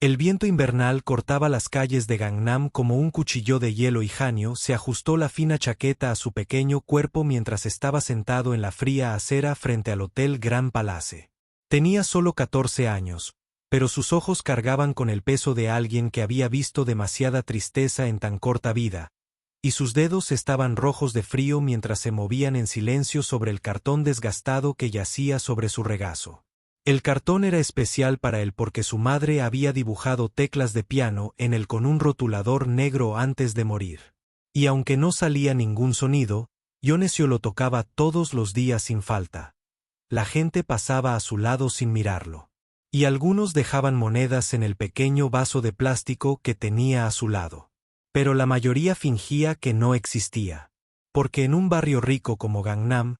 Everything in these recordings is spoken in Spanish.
El viento invernal cortaba las calles de Gangnam como un cuchillo de hielo y Hanyo se ajustó la fina chaqueta a su pequeño cuerpo mientras estaba sentado en la fría acera frente al Hotel Grand Palace. Tenía solo 14 años, pero sus ojos cargaban con el peso de alguien que había visto demasiada tristeza en tan corta vida, y sus dedos estaban rojos de frío mientras se movían en silencio sobre el cartón desgastado que yacía sobre su regazo. El cartón era especial para él porque su madre había dibujado teclas de piano en él con un rotulador negro antes de morir. Y aunque no salía ningún sonido, Yonesio lo tocaba todos los días sin falta. La gente pasaba a su lado sin mirarlo. Y algunos dejaban monedas en el pequeño vaso de plástico que tenía a su lado. Pero la mayoría fingía que no existía. Porque en un barrio rico como Gangnam,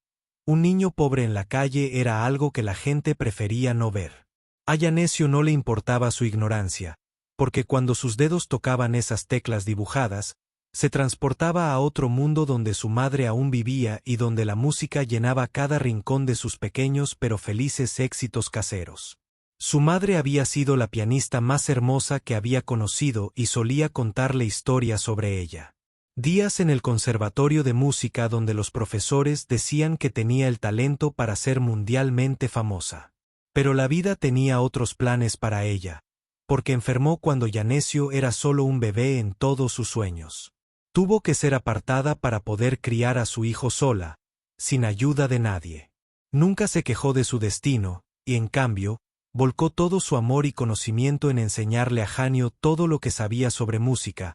un niño pobre en la calle era algo que la gente prefería no ver. A Yonesio no le importaba su ignorancia, porque cuando sus dedos tocaban esas teclas dibujadas, se transportaba a otro mundo donde su madre aún vivía y donde la música llenaba cada rincón de sus pequeños pero felices éxitos caseros. Su madre había sido la pianista más hermosa que había conocido y solía contarle historias sobre ella. Días en el conservatorio de música donde los profesores decían que tenía el talento para ser mundialmente famosa. Pero la vida tenía otros planes para ella, porque enfermó cuando Yonesio era solo un bebé en todos sus sueños. Tuvo que ser apartada para poder criar a su hijo sola, sin ayuda de nadie. Nunca se quejó de su destino, y en cambio, volcó todo su amor y conocimiento en enseñarle a Hanyo todo lo que sabía sobre música,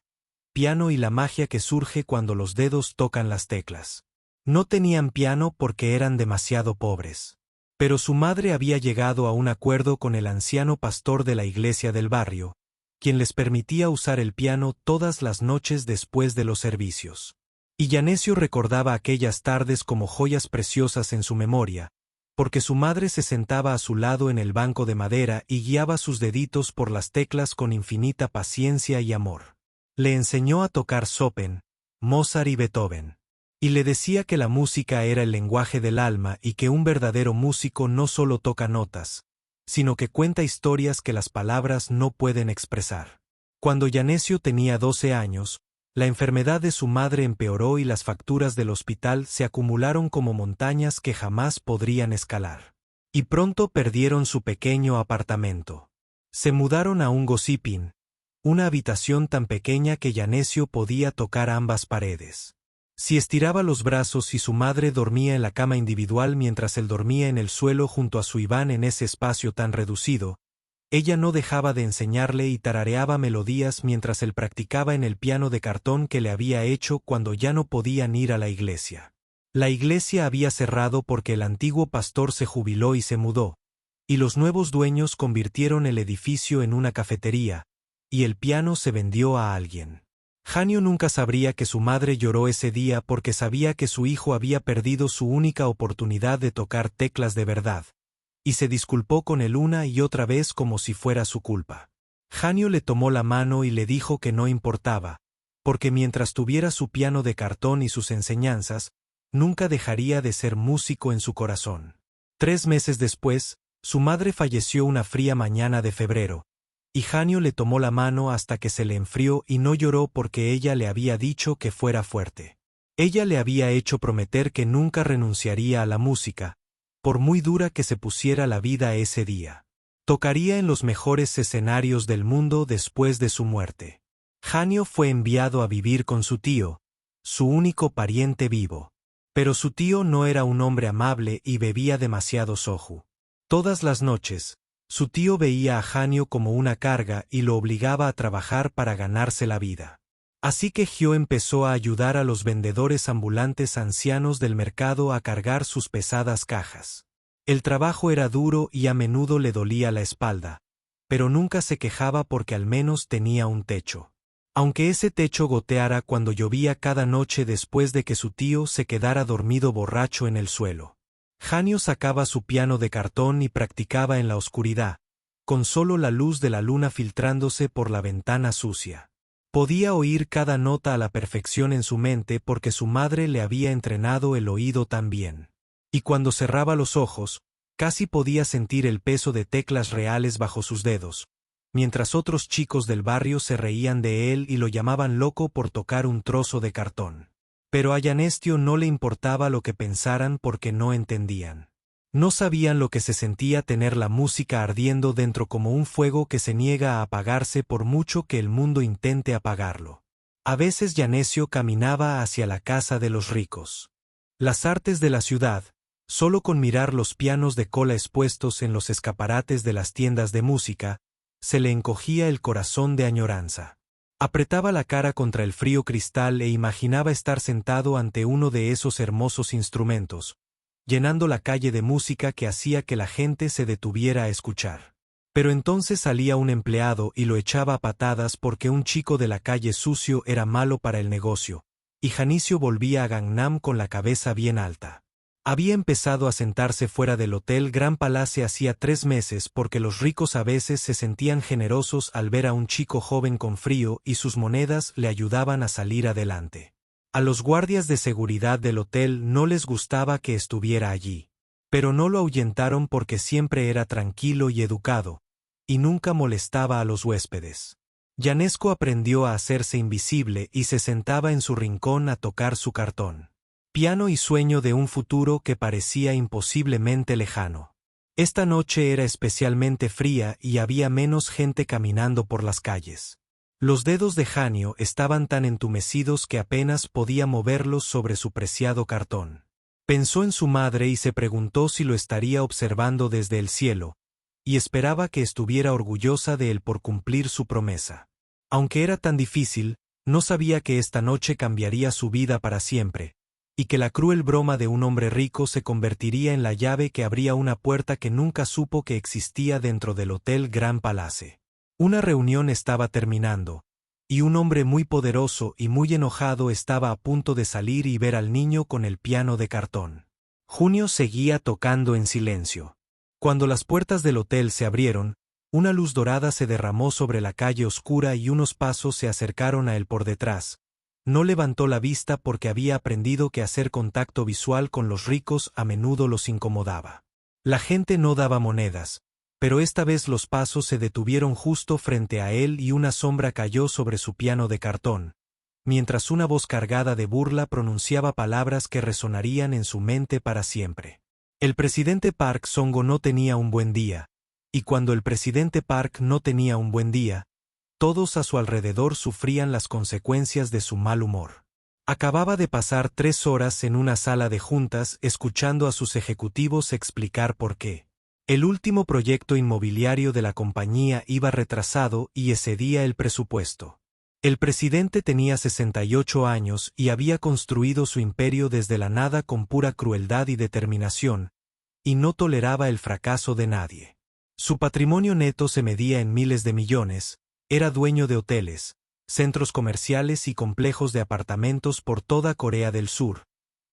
piano y la magia que surge cuando los dedos tocan las teclas. No tenían piano porque eran demasiado pobres. Pero su madre había llegado a un acuerdo con el anciano pastor de la iglesia del barrio, quien les permitía usar el piano todas las noches después de los servicios. Y Yonesio recordaba aquellas tardes como joyas preciosas en su memoria, porque su madre se sentaba a su lado en el banco de madera y guiaba sus deditos por las teclas con infinita paciencia y amor. Le enseñó a tocar Chopin, Mozart y Beethoven. Y le decía que la música era el lenguaje del alma y que un verdadero músico no solo toca notas, sino que cuenta historias que las palabras no pueden expresar. Cuando Yonesio tenía 12 años, la enfermedad de su madre empeoró y las facturas del hospital se acumularon como montañas que jamás podrían escalar. Y pronto perdieron su pequeño apartamento. Se mudaron a un gosipin, una habitación tan pequeña que Yonesio podía tocar ambas paredes. Si estiraba los brazos y su madre dormía en la cama individual mientras él dormía en el suelo junto a su Iván en ese espacio tan reducido, ella no dejaba de enseñarle y tarareaba melodías mientras él practicaba en el piano de cartón que le había hecho cuando ya no podían ir a la iglesia. La iglesia había cerrado porque el antiguo pastor se jubiló y se mudó, y los nuevos dueños convirtieron el edificio en una cafetería, y el piano se vendió a alguien. Hanyo nunca sabría que su madre lloró ese día porque sabía que su hijo había perdido su única oportunidad de tocar teclas de verdad, y se disculpó con él una y otra vez como si fuera su culpa. Hanyo le tomó la mano y le dijo que no importaba, porque mientras tuviera su piano de cartón y sus enseñanzas, nunca dejaría de ser músico en su corazón. 3 meses después, su madre falleció una fría mañana de febrero, y Hanyo le tomó la mano hasta que se le enfrió y no lloró porque ella le había dicho que fuera fuerte. Ella le había hecho prometer que nunca renunciaría a la música, por muy dura que se pusiera la vida ese día. Tocaría en los mejores escenarios del mundo después de su muerte. Hanyo fue enviado a vivir con su tío, su único pariente vivo. Pero su tío no era un hombre amable y bebía demasiado soju. Todas las noches, su tío veía a Hanyo como una carga y lo obligaba a trabajar para ganarse la vida. Así que Hyo empezó a ayudar a los vendedores ambulantes ancianos del mercado a cargar sus pesadas cajas. El trabajo era duro y a menudo le dolía la espalda, pero nunca se quejaba porque al menos tenía un techo. Aunque ese techo goteara cuando llovía cada noche después de que su tío se quedara dormido borracho en el suelo. Hanyo sacaba su piano de cartón y practicaba en la oscuridad, con solo la luz de la luna filtrándose por la ventana sucia. Podía oír cada nota a la perfección en su mente porque su madre le había entrenado el oído también. Y cuando cerraba los ojos, casi podía sentir el peso de teclas reales bajo sus dedos, mientras otros chicos del barrio se reían de él y lo llamaban loco por tocar un trozo de cartón. Pero a Yanestio no le importaba lo que pensaran porque no entendían. No sabían lo que se sentía tener la música ardiendo dentro como un fuego que se niega a apagarse por mucho que el mundo intente apagarlo. A veces Yanestio caminaba hacia la casa de los ricos. Las artes de la ciudad, solo con mirar los pianos de cola expuestos en los escaparates de las tiendas de música, se le encogía el corazón de añoranza. Apretaba la cara contra el frío cristal e imaginaba estar sentado ante uno de esos hermosos instrumentos, llenando la calle de música que hacía que la gente se detuviera a escuchar. Pero entonces salía un empleado y lo echaba a patadas porque un chico de la calle sucio era malo para el negocio, y Janicio volvía a Gangnam con la cabeza bien alta. Había empezado a sentarse fuera del Hotel Gran Palace hacía 3 meses porque los ricos a veces se sentían generosos al ver a un chico joven con frío y sus monedas le ayudaban a salir adelante. A los guardias de seguridad del hotel no les gustaba que estuviera allí, pero no lo ahuyentaron porque siempre era tranquilo y educado, y nunca molestaba a los huéspedes. Yanesco aprendió a hacerse invisible y se sentaba en su rincón a tocar su cartón. Piano y sueño de un futuro que parecía imposiblemente lejano. Esta noche era especialmente fría y había menos gente caminando por las calles. Los dedos de Janio estaban tan entumecidos que apenas podía moverlos sobre su preciado cartón. Pensó en su madre y se preguntó si lo estaría observando desde el cielo, y esperaba que estuviera orgullosa de él por cumplir su promesa. Aunque era tan difícil, no sabía que esta noche cambiaría su vida para siempre, y que la cruel broma de un hombre rico se convertiría en la llave que abría una puerta que nunca supo que existía dentro del Hotel Gran Palace. Una reunión estaba terminando, y un hombre muy poderoso y muy enojado estaba a punto de salir y ver al niño con el piano de cartón. Junio seguía tocando en silencio. Cuando las puertas del hotel se abrieron, una luz dorada se derramó sobre la calle oscura y unos pasos se acercaron a él por detrás. No levantó la vista porque había aprendido que hacer contacto visual con los ricos a menudo los incomodaba. La gente no daba monedas, pero esta vez los pasos se detuvieron justo frente a él y una sombra cayó sobre su piano de cartón, mientras una voz cargada de burla pronunciaba palabras que resonarían en su mente para siempre. El presidente Park Songo no tenía un buen día, y cuando el presidente Park no tenía un buen día, todos a su alrededor sufrían las consecuencias de su mal humor. Acababa de pasar 3 horas en una sala de juntas escuchando a sus ejecutivos explicar por qué. El último proyecto inmobiliario de la compañía iba retrasado y excedía el presupuesto. El presidente tenía 68 años y había construido su imperio desde la nada con pura crueldad y determinación, y no toleraba el fracaso de nadie. Su patrimonio neto se medía en miles de millones. Era dueño de hoteles, centros comerciales y complejos de apartamentos por toda Corea del Sur,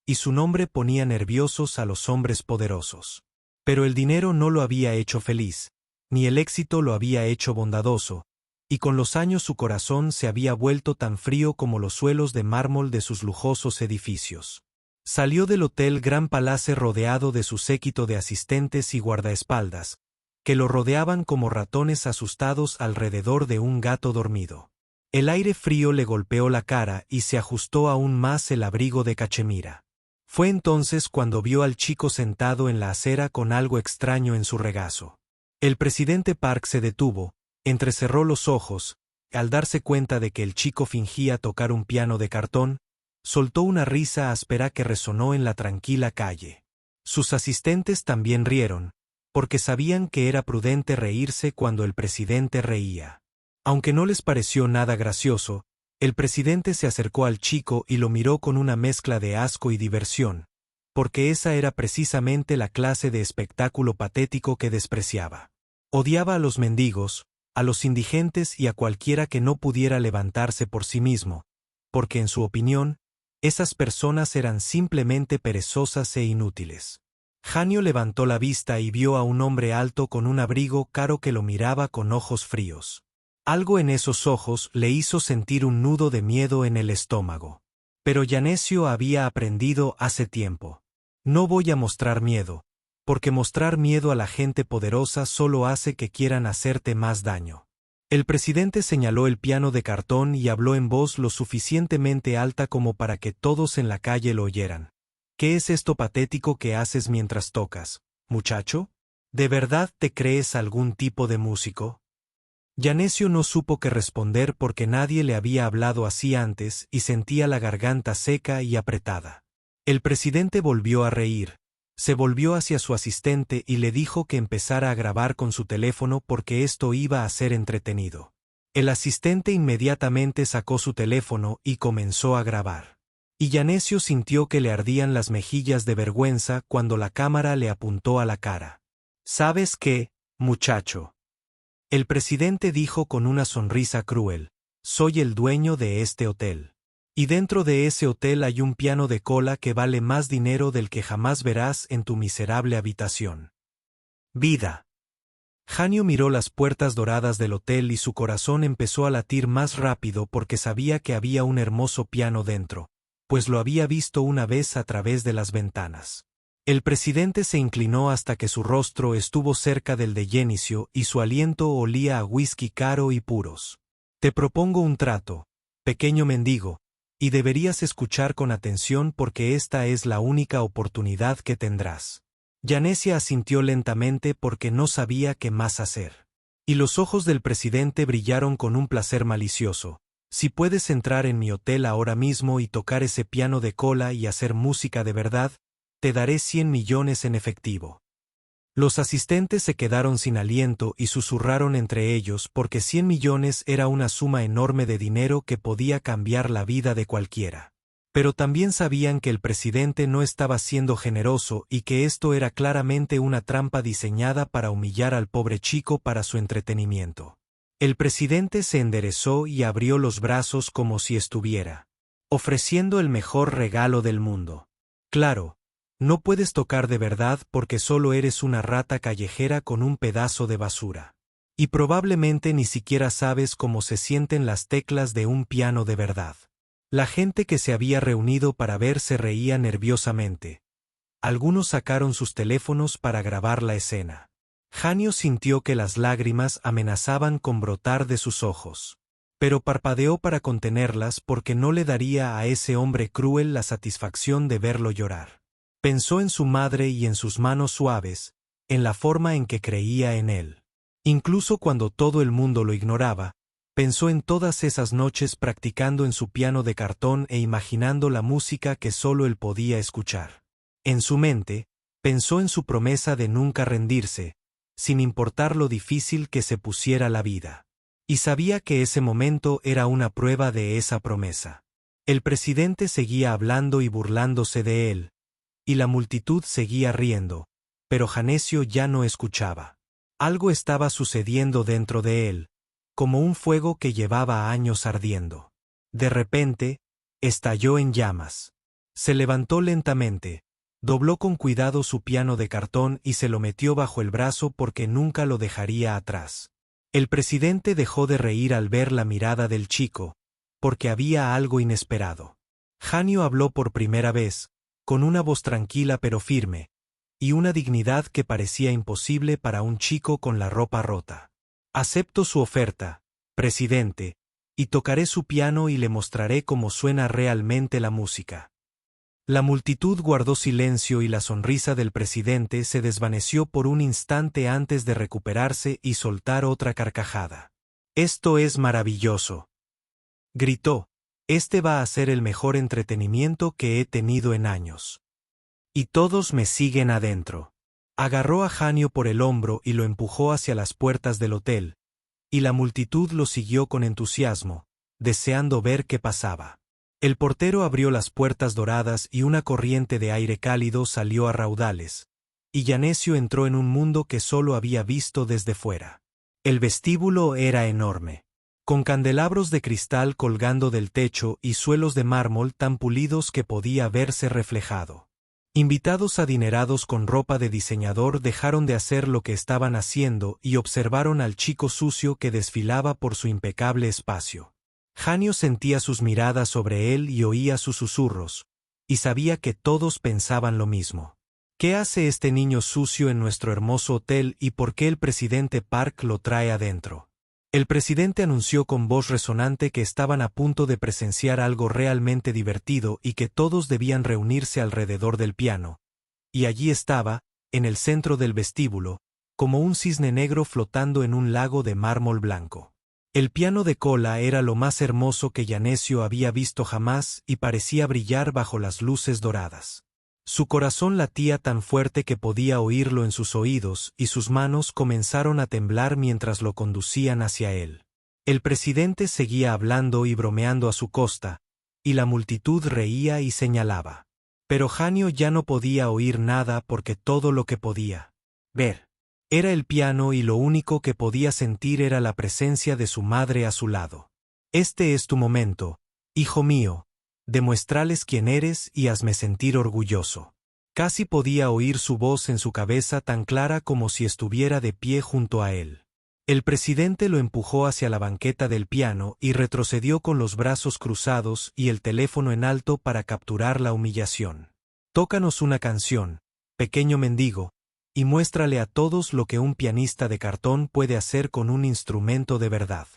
y su nombre ponía nerviosos a los hombres poderosos. Pero el dinero no lo había hecho feliz, ni el éxito lo había hecho bondadoso, y con los años su corazón se había vuelto tan frío como los suelos de mármol de sus lujosos edificios. Salió del Hotel Gran Palace rodeado de su séquito de asistentes y guardaespaldas, que lo rodeaban como ratones asustados alrededor de un gato dormido. El aire frío le golpeó la cara y se ajustó aún más el abrigo de cachemira. Fue entonces cuando vio al chico sentado en la acera con algo extraño en su regazo. El presidente Park se detuvo, entrecerró los ojos, y al darse cuenta de que el chico fingía tocar un piano de cartón, soltó una risa áspera que resonó en la tranquila calle. Sus asistentes también rieron, porque sabían que era prudente reírse cuando el presidente reía. Aunque no les pareció nada gracioso, el presidente se acercó al chico y lo miró con una mezcla de asco y diversión, porque esa era precisamente la clase de espectáculo patético que despreciaba. Odiaba a los mendigos, a los indigentes y a cualquiera que no pudiera levantarse por sí mismo, porque en su opinión, esas personas eran simplemente perezosas e inútiles. Janio levantó la vista y vio a un hombre alto con un abrigo caro que lo miraba con ojos fríos. Algo en esos ojos le hizo sentir un nudo de miedo en el estómago. Pero Yanestio había aprendido hace tiempo. No voy a mostrar miedo, porque mostrar miedo a la gente poderosa solo hace que quieran hacerte más daño. El presidente señaló el piano de cartón y habló en voz lo suficientemente alta como para que todos en la calle lo oyeran. ¿Qué es esto patético que haces mientras tocas, muchacho? ¿De verdad te crees algún tipo de músico? Yanesio no supo qué responder porque nadie le había hablado así antes y sentía la garganta seca y apretada. El presidente volvió a reír. Se volvió hacia su asistente y le dijo que empezara a grabar con su teléfono porque esto iba a ser entretenido. El asistente inmediatamente sacó su teléfono y comenzó a grabar. Y Yanesio sintió que le ardían las mejillas de vergüenza cuando la cámara le apuntó a la cara. ¿Sabes qué, muchacho? El presidente dijo con una sonrisa cruel, soy el dueño de este hotel. Y dentro de ese hotel hay un piano de cola que vale más dinero del que jamás verás en tu miserable habitación. Vida. Janio miró las puertas doradas del hotel y su corazón empezó a latir más rápido porque sabía que había un hermoso piano dentro, pues lo había visto una vez a través de las ventanas. El presidente se inclinó hasta que su rostro estuvo cerca del de Yenicio y su aliento olía a whisky caro y puros. Te propongo un trato, pequeño mendigo, y deberías escuchar con atención porque esta es la única oportunidad que tendrás. Yanesia asintió lentamente porque no sabía qué más hacer. Y los ojos del presidente brillaron con un placer malicioso. Si puedes entrar en mi hotel ahora mismo y tocar ese piano de cola y hacer música de verdad, te daré 100 millones en efectivo. Los asistentes se quedaron sin aliento y susurraron entre ellos porque 100 millones era una suma enorme de dinero que podía cambiar la vida de cualquiera. Pero también sabían que el presidente no estaba siendo generoso y que esto era claramente una trampa diseñada para humillar al pobre chico para su entretenimiento. El presidente se enderezó y abrió los brazos como si estuviera ofreciendo el mejor regalo del mundo. Claro, no puedes tocar de verdad porque solo eres una rata callejera con un pedazo de basura. Y probablemente ni siquiera sabes cómo se sienten las teclas de un piano de verdad. La gente que se había reunido para ver se reía nerviosamente. Algunos sacaron sus teléfonos para grabar la escena. Janio sintió que las lágrimas amenazaban con brotar de sus ojos. Pero parpadeó para contenerlas porque no le daría a ese hombre cruel la satisfacción de verlo llorar. Pensó en su madre y en sus manos suaves, en la forma en que creía en él. Incluso cuando todo el mundo lo ignoraba, pensó en todas esas noches practicando en su piano de cartón e imaginando la música que solo él podía escuchar. En su mente, pensó en su promesa de nunca rendirse, sin importar lo difícil que se pusiera la vida. Y sabía que ese momento era una prueba de esa promesa. El presidente seguía hablando y burlándose de él, y la multitud seguía riendo, pero Janesio ya no escuchaba. Algo estaba sucediendo dentro de él, como un fuego que llevaba años ardiendo. De repente, estalló en llamas. Se levantó lentamente, dobló con cuidado su piano de cartón y se lo metió bajo el brazo porque nunca lo dejaría atrás. El presidente dejó de reír al ver la mirada del chico, porque había algo inesperado. Janio habló por primera vez, con una voz tranquila pero firme, y una dignidad que parecía imposible para un chico con la ropa rota. Acepto su oferta, presidente, y tocaré su piano y le mostraré cómo suena realmente la música. La multitud guardó silencio y la sonrisa del presidente se desvaneció por un instante antes de recuperarse y soltar otra carcajada. «Esto es maravilloso», gritó. «Este va a ser el mejor entretenimiento que he tenido en años. Y todos me siguen adentro». Agarró a Janio por el hombro y lo empujó hacia las puertas del hotel, y la multitud lo siguió con entusiasmo, deseando ver qué pasaba. El portero abrió las puertas doradas y una corriente de aire cálido salió a raudales, y Yanesio entró en un mundo que solo había visto desde fuera. El vestíbulo era enorme, con candelabros de cristal colgando del techo y suelos de mármol tan pulidos que podía verse reflejado. Invitados adinerados con ropa de diseñador dejaron de hacer lo que estaban haciendo y observaron al chico sucio que desfilaba por su impecable espacio. Janio sentía sus miradas sobre él y oía sus susurros, y sabía que todos pensaban lo mismo. ¿Qué hace este niño sucio en nuestro hermoso hotel y por qué el presidente Park lo trae adentro? El presidente anunció con voz resonante que estaban a punto de presenciar algo realmente divertido y que todos debían reunirse alrededor del piano. Y allí estaba, en el centro del vestíbulo, como un cisne negro flotando en un lago de mármol blanco. El piano de cola era lo más hermoso que Yanesio había visto jamás y parecía brillar bajo las luces doradas. Su corazón latía tan fuerte que podía oírlo en sus oídos y sus manos comenzaron a temblar mientras lo conducían hacia él. El presidente seguía hablando y bromeando a su costa, y la multitud reía y señalaba. Pero Janio ya no podía oír nada porque todo lo que podía ver era el piano y lo único que podía sentir era la presencia de su madre a su lado. Este es tu momento, hijo mío. Demuéstrales quién eres y hazme sentir orgulloso. Casi podía oír su voz en su cabeza tan clara como si estuviera de pie junto a él. El presidente lo empujó hacia la banqueta del piano y retrocedió con los brazos cruzados y el teléfono en alto para capturar la humillación. Tócanos una canción, pequeño mendigo, y muéstrale a todos lo que un pianista de cartón puede hacer con un instrumento de verdad.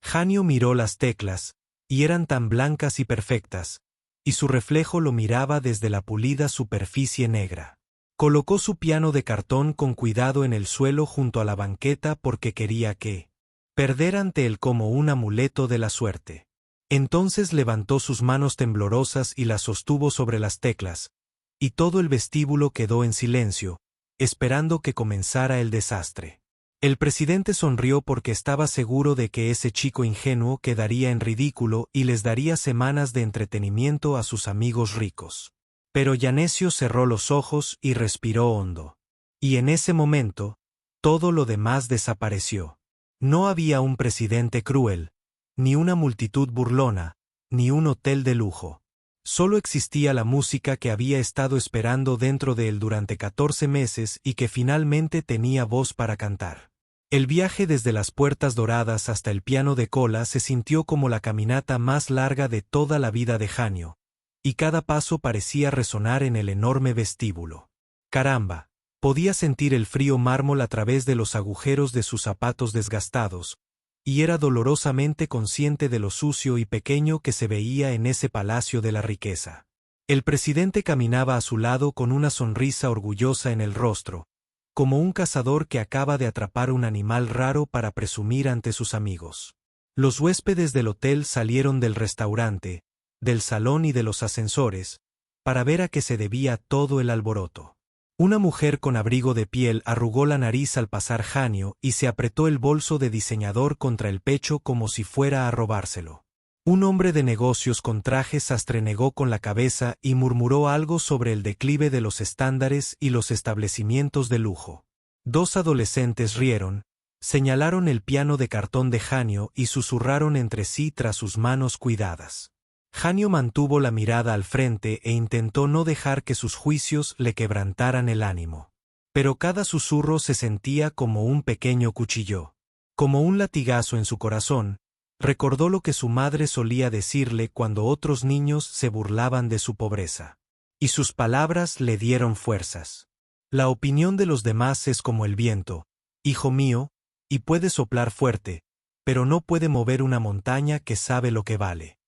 Janio miró las teclas, y eran tan blancas y perfectas, y su reflejo lo miraba desde la pulida superficie negra. Colocó su piano de cartón con cuidado en el suelo junto a la banqueta porque quería que perder ante él como un amuleto de la suerte. Entonces levantó sus manos temblorosas y las sostuvo sobre las teclas, y todo el vestíbulo quedó en silencio, esperando que comenzara el desastre. El presidente sonrió porque estaba seguro de que ese chico ingenuo quedaría en ridículo y les daría semanas de entretenimiento a sus amigos ricos. Pero Yanesio cerró los ojos y respiró hondo. Y en ese momento, todo lo demás desapareció. No había un presidente cruel, ni una multitud burlona, ni un hotel de lujo. Solo existía la música que había estado esperando dentro de él durante 14 meses y que finalmente tenía voz para cantar. El viaje desde las puertas doradas hasta el piano de cola se sintió como la caminata más larga de toda la vida de Janio, y cada paso parecía resonar en el enorme vestíbulo. Caramba, podía sentir el frío mármol a través de los agujeros de sus zapatos desgastados, y era dolorosamente consciente de lo sucio y pequeño que se veía en ese palacio de la riqueza. El presidente caminaba a su lado con una sonrisa orgullosa en el rostro, como un cazador que acaba de atrapar un animal raro para presumir ante sus amigos. Los huéspedes del hotel salieron del restaurante, del salón y de los ascensores, para ver a qué se debía todo el alboroto. Una mujer con abrigo de piel arrugó la nariz al pasar Janio y se apretó el bolso de diseñador contra el pecho como si fuera a robárselo. Un hombre de negocios con traje sastre negó con la cabeza y murmuró algo sobre el declive de los estándares y los establecimientos de lujo. Dos adolescentes rieron, señalaron el piano de cartón de Janio y susurraron entre sí tras sus manos cuidadas. Janio mantuvo la mirada al frente e intentó no dejar que sus juicios le quebrantaran el ánimo. Pero cada susurro se sentía como un pequeño cuchillo. Como un latigazo en su corazón, recordó lo que su madre solía decirle cuando otros niños se burlaban de su pobreza. Y sus palabras le dieron fuerzas. La opinión de los demás es como el viento, hijo mío, y puede soplar fuerte, pero no puede mover una montaña que sabe lo que vale.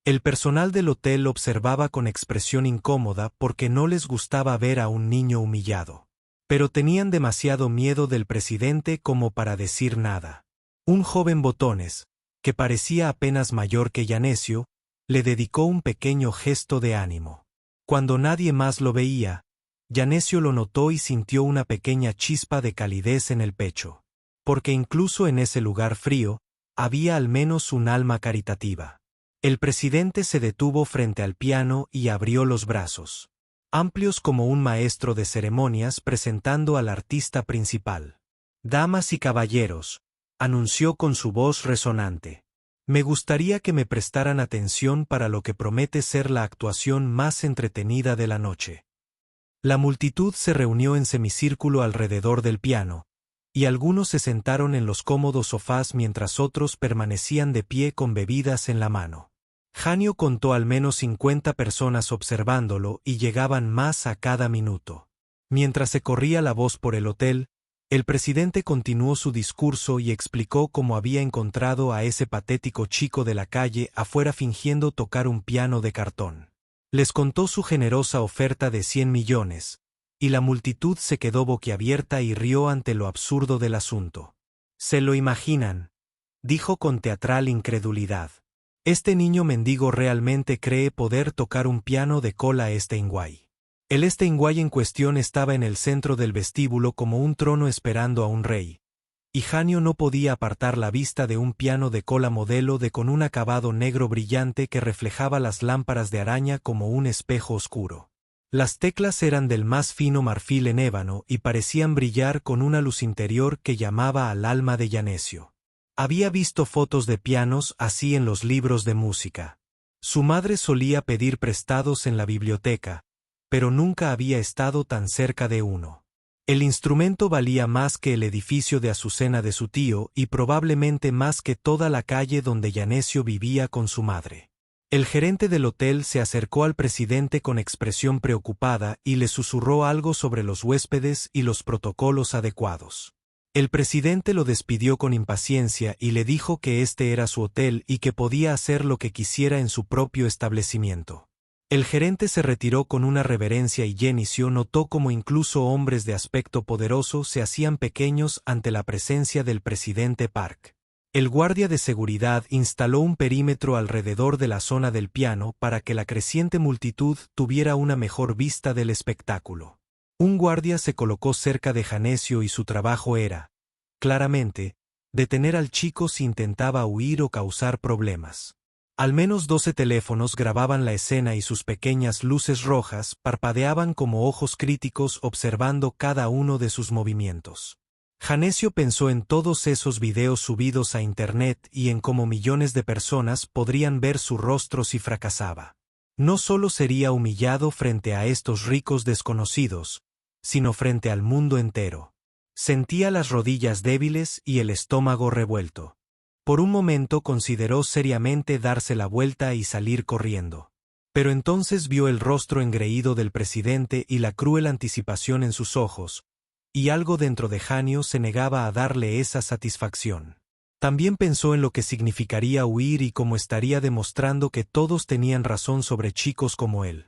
El personal del hotel observaba con expresión incómoda porque no les gustaba ver a un niño humillado. Pero tenían demasiado miedo del presidente como para decir nada. Un joven botones, que parecía apenas mayor que Yanesio, le dedicó un pequeño gesto de ánimo. Cuando nadie más lo veía, Yanesio lo notó y sintió una pequeña chispa de calidez en el pecho. Porque incluso en ese lugar frío, había al menos un alma caritativa. El presidente se detuvo frente al piano y abrió los brazos, amplios como un maestro de ceremonias presentando al artista principal. Damas y caballeros, anunció con su voz resonante. Me gustaría que me prestaran atención para lo que promete ser la actuación más entretenida de la noche. La multitud se reunió en semicírculo alrededor del piano, y algunos se sentaron en los cómodos sofás mientras otros permanecían de pie con bebidas en la mano. Janio contó al menos 50 personas observándolo y llegaban más a cada minuto. Mientras se corría la voz por el hotel, El presidente continuó su discurso y explicó cómo había encontrado a ese patético chico de la calle afuera fingiendo tocar un piano de cartón. Les contó su generosa oferta de 100 millones, y la multitud se quedó boquiabierta y rió ante lo absurdo del asunto. «¿Se lo imaginan?», dijo con teatral incredulidad. «Este niño mendigo realmente cree poder tocar un piano de cola Steinway». El Steinway en cuestión estaba en el centro del vestíbulo como un trono esperando a un rey, y Janio no podía apartar la vista de un piano de cola modelo de con un acabado negro brillante que reflejaba las lámparas de araña como un espejo oscuro. Las teclas eran del más fino marfil en ébano y parecían brillar con una luz interior que llamaba al alma de Yanesio. Había visto fotos de pianos así en los libros de música. Su madre solía pedir prestados en la biblioteca, pero nunca había estado tan cerca de uno. El instrumento valía más que el edificio de azucena de su tío y probablemente más que toda la calle donde Yanesio vivía con su madre. El gerente del hotel se acercó al presidente con expresión preocupada y le susurró algo sobre los huéspedes y los protocolos adecuados. El presidente lo despidió con impaciencia y le dijo que este era su hotel y que podía hacer lo que quisiera en su propio establecimiento. El gerente se retiró con una reverencia y Yanesio notó cómo incluso hombres de aspecto poderoso se hacían pequeños ante la presencia del presidente Park. El guardia de seguridad instaló un perímetro alrededor de la zona del piano para que la creciente multitud tuviera una mejor vista del espectáculo. Un guardia se colocó cerca de Yanesio y su trabajo era, claramente, detener al chico si intentaba huir o causar problemas. Al menos 12 teléfonos grababan la escena y sus pequeñas luces rojas parpadeaban como ojos críticos observando cada uno de sus movimientos. Yanesio pensó en todos esos videos subidos a internet y en cómo millones de personas podrían ver su rostro si fracasaba. No solo sería humillado frente a estos ricos desconocidos, sino frente al mundo entero. Sentía las rodillas débiles y el estómago revuelto. Por un momento consideró seriamente darse la vuelta y salir corriendo. Pero entonces vio el rostro engreído del presidente y la cruel anticipación en sus ojos, y algo dentro de Janio se negaba a darle esa satisfacción. También pensó en lo que significaría huir y cómo estaría demostrando que todos tenían razón sobre chicos como él.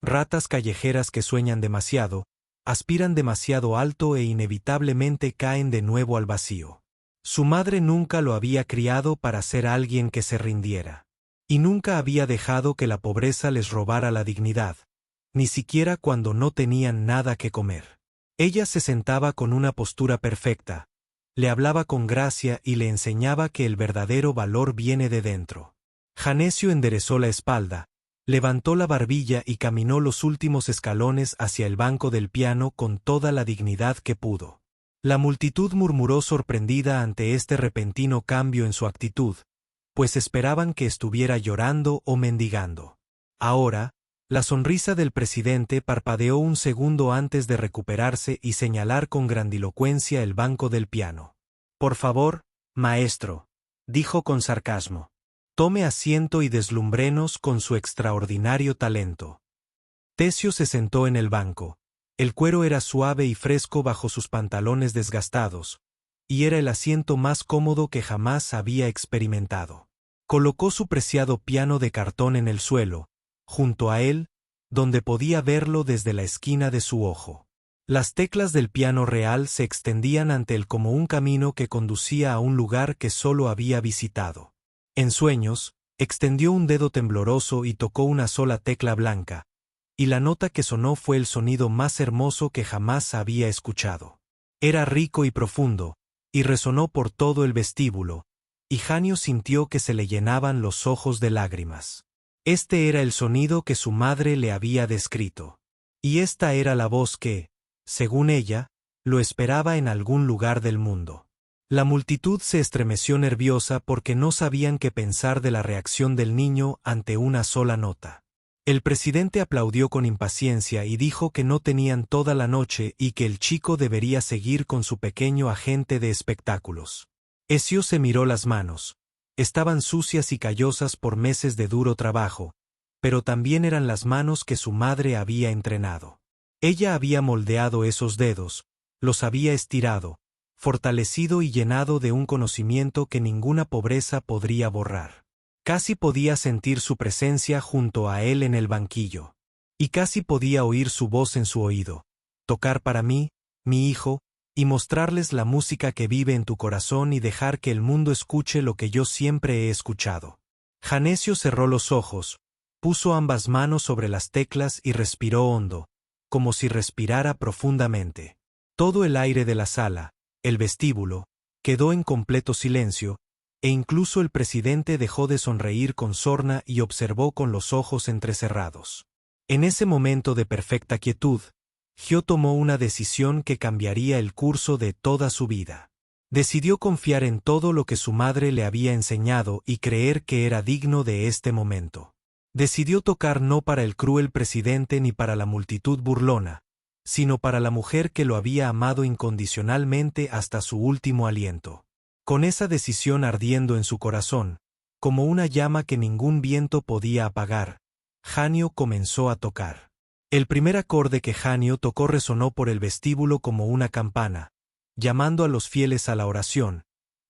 Ratas callejeras que sueñan demasiado, aspiran demasiado alto e inevitablemente caen de nuevo al vacío. Su madre nunca lo había criado para ser alguien que se rindiera. Y nunca había dejado que la pobreza les robara la dignidad, ni siquiera cuando no tenían nada que comer. Ella se sentaba con una postura perfecta, le hablaba con gracia y le enseñaba que el verdadero valor viene de dentro. Yanesio enderezó la espalda, levantó la barbilla y caminó los últimos escalones hacia el banco del piano con toda la dignidad que pudo. La multitud murmuró sorprendida ante este repentino cambio en su actitud, pues esperaban que estuviera llorando o mendigando. Ahora, la sonrisa del presidente parpadeó un segundo antes de recuperarse y señalar con grandilocuencia el banco del piano. «Por favor, maestro», dijo con sarcasmo. «Tome asiento y deslumbrenos con su extraordinario talento». Tesio se sentó en el banco. El cuero era suave y fresco bajo sus pantalones desgastados, y era el asiento más cómodo que jamás había experimentado. Colocó su preciado piano de cartón en el suelo, junto a él, donde podía verlo desde la esquina de su ojo. Las teclas del piano real se extendían ante él como un camino que conducía a un lugar que solo había visitado. En sueños, extendió un dedo tembloroso y tocó una sola tecla blanca, y la nota que sonó fue el sonido más hermoso que jamás había escuchado. Era rico y profundo, y resonó por todo el vestíbulo, y Janio sintió que se le llenaban los ojos de lágrimas. Este era el sonido que su madre le había descrito. Y esta era la voz que, según ella, lo esperaba en algún lugar del mundo. La multitud se estremeció nerviosa porque no sabían qué pensar de la reacción del niño ante una sola nota. El presidente aplaudió con impaciencia y dijo que no tenían toda la noche y que el chico debería seguir con su pequeño agente de espectáculos. Ezio se miró las manos. Estaban sucias y callosas por meses de duro trabajo, pero también eran las manos que su madre había entrenado. Ella había moldeado esos dedos, los había estirado, fortalecido y llenado de un conocimiento que ninguna pobreza podría borrar. Casi podía sentir su presencia junto a él en el banquillo. Y casi podía oír su voz en su oído, tocar para mí, mi hijo, y mostrarles la música que vive en tu corazón y dejar que el mundo escuche lo que yo siempre he escuchado. Janesio cerró los ojos, puso ambas manos sobre las teclas y respiró hondo, como si respirara profundamente. Todo el aire de la sala, el vestíbulo, quedó en completo silencio, e incluso el presidente dejó de sonreír con sorna y observó con los ojos entrecerrados. En ese momento de perfecta quietud, Hyo tomó una decisión que cambiaría el curso de toda su vida. Decidió confiar en todo lo que su madre le había enseñado y creer que era digno de este momento. Decidió tocar no para el cruel presidente ni para la multitud burlona, sino para la mujer que lo había amado incondicionalmente hasta su último aliento. Con esa decisión ardiendo en su corazón, como una llama que ningún viento podía apagar, Hanyo comenzó a tocar. El primer acorde que Hanyo tocó resonó por el vestíbulo como una campana, llamando a los fieles a la oración,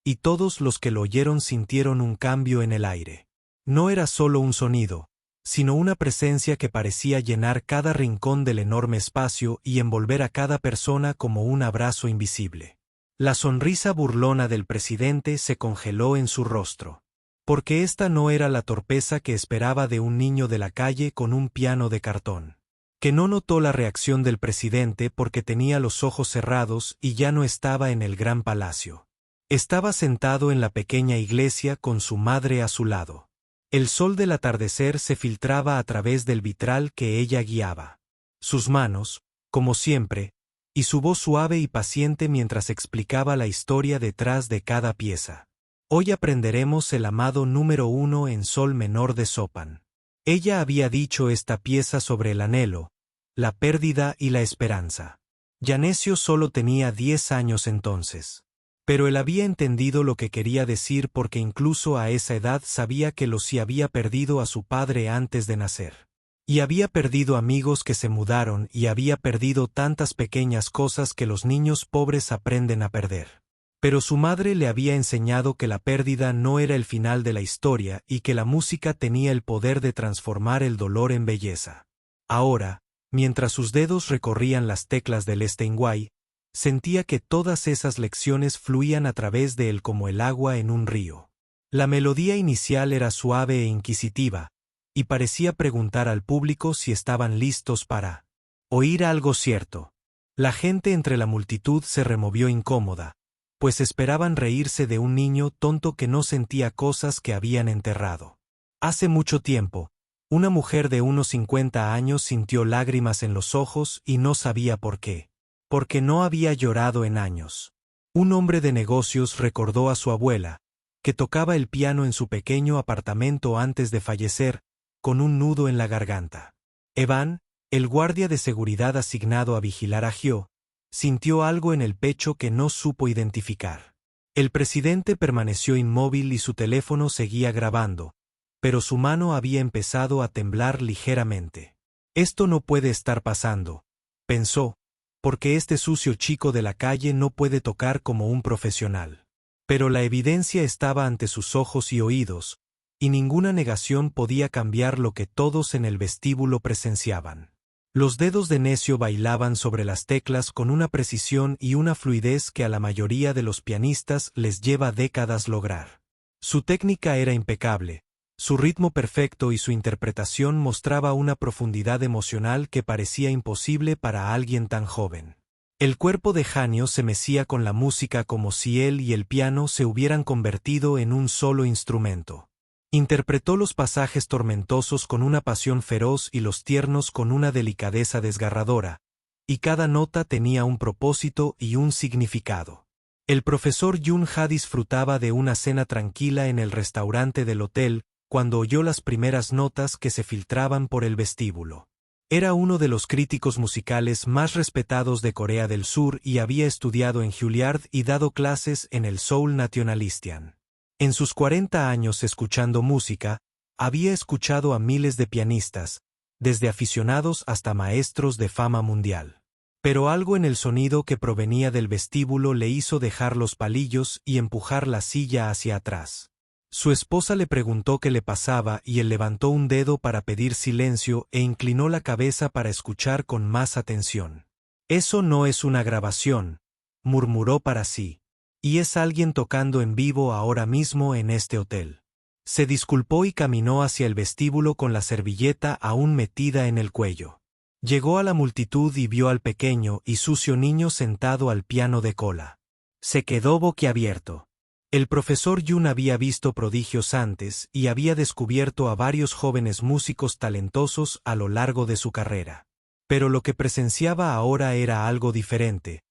y todos los que lo oyeron sintieron un cambio en el aire. No era solo un sonido, sino una presencia que parecía llenar cada rincón del enorme espacio y envolver a cada persona como un abrazo invisible. La sonrisa burlona del presidente se congeló en su rostro. Porque esta no era la torpeza que esperaba de un niño de la calle con un piano de cartón. Que no notó la reacción del presidente porque tenía los ojos cerrados y ya no estaba en el gran palacio. Estaba sentado en la pequeña iglesia con su madre a su lado. El sol del atardecer se filtraba a través del vitral que ella guiaba. Sus manos, como siempre, y su voz suave y paciente mientras explicaba la historia detrás de cada pieza. Hoy aprenderemos el amado número 1 en sol menor de Chopin. Ella había dicho esta pieza sobre el anhelo, la pérdida y la esperanza. Janesio solo tenía 10 años entonces. Pero él había entendido lo que quería decir porque incluso a esa edad sabía que Lucy había perdido a su padre antes de nacer. Y había perdido amigos que se mudaron y había perdido tantas pequeñas cosas que los niños pobres aprenden a perder. Pero su madre le había enseñado que la pérdida no era el final de la historia y que la música tenía el poder de transformar el dolor en belleza. Ahora, mientras sus dedos recorrían las teclas del Steinway, sentía que todas esas lecciones fluían a través de él como el agua en un río. La melodía inicial era suave e inquisitiva, y parecía preguntar al público si estaban listos para oír algo cierto. La gente entre la multitud se removió incómoda, pues esperaban reírse de un niño tonto que no sentía cosas que habían enterrado. Hace mucho tiempo, una mujer de unos 50 años sintió lágrimas en los ojos y no sabía por qué. Porque no había llorado en años. Un hombre de negocios recordó a su abuela, que tocaba el piano en su pequeño apartamento antes de fallecer, con un nudo en la garganta. Evan, el guardia de seguridad asignado a vigilar a Hyo, sintió algo en el pecho que no supo identificar. El presidente permaneció inmóvil y su teléfono seguía grabando, pero su mano había empezado a temblar ligeramente. Esto no puede estar pasando, pensó, porque este sucio chico de la calle no puede tocar como un profesional. Pero la evidencia estaba ante sus ojos y oídos, y ninguna negación podía cambiar lo que todos en el vestíbulo presenciaban. Los dedos de Necio bailaban sobre las teclas con una precisión y una fluidez que a la mayoría de los pianistas les lleva décadas lograr. Su técnica era impecable, su ritmo perfecto y su interpretación mostraba una profundidad emocional que parecía imposible para alguien tan joven. El cuerpo de Hanyo se mecía con la música como si él y el piano se hubieran convertido en un solo instrumento. Interpretó los pasajes tormentosos con una pasión feroz y los tiernos con una delicadeza desgarradora, y cada nota tenía un propósito y un significado. El profesor Yun-ha disfrutaba de una cena tranquila en el restaurante del hotel cuando oyó las primeras notas que se filtraban por el vestíbulo. Era uno de los críticos musicales más respetados de Corea del Sur y había estudiado en Juilliard y dado clases en el Seoul Nationalistian. En sus 40 años escuchando música, había escuchado a miles de pianistas, desde aficionados hasta maestros de fama mundial. Pero algo en el sonido que provenía del vestíbulo le hizo dejar los palillos y empujar la silla hacia atrás. Su esposa le preguntó qué le pasaba y él levantó un dedo para pedir silencio e inclinó la cabeza para escuchar con más atención. «Eso no es una grabación», murmuró para sí. «Y es alguien tocando en vivo ahora mismo en este hotel». Se disculpó y caminó hacia el vestíbulo con la servilleta aún metida en el cuello. Llegó a la multitud y vio al pequeño y sucio niño sentado al piano de cola. Se quedó boquiabierto. El profesor Yun había visto prodigios antes y había descubierto a varios jóvenes músicos talentosos a lo largo de su carrera. Pero lo que presenciaba ahora era algo diferente,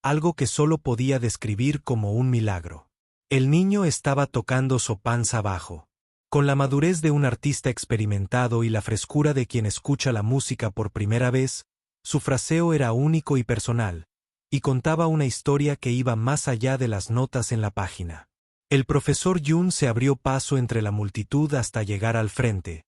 algo que solo podía describir como un milagro. El niño estaba tocando sopanza bajo. Con la madurez de un artista experimentado y la frescura de quien escucha la música por primera vez, su fraseo era único y personal, y contaba una historia que iba más allá de las notas en la página. El profesor Yun se abrió paso entre la multitud hasta llegar al frente,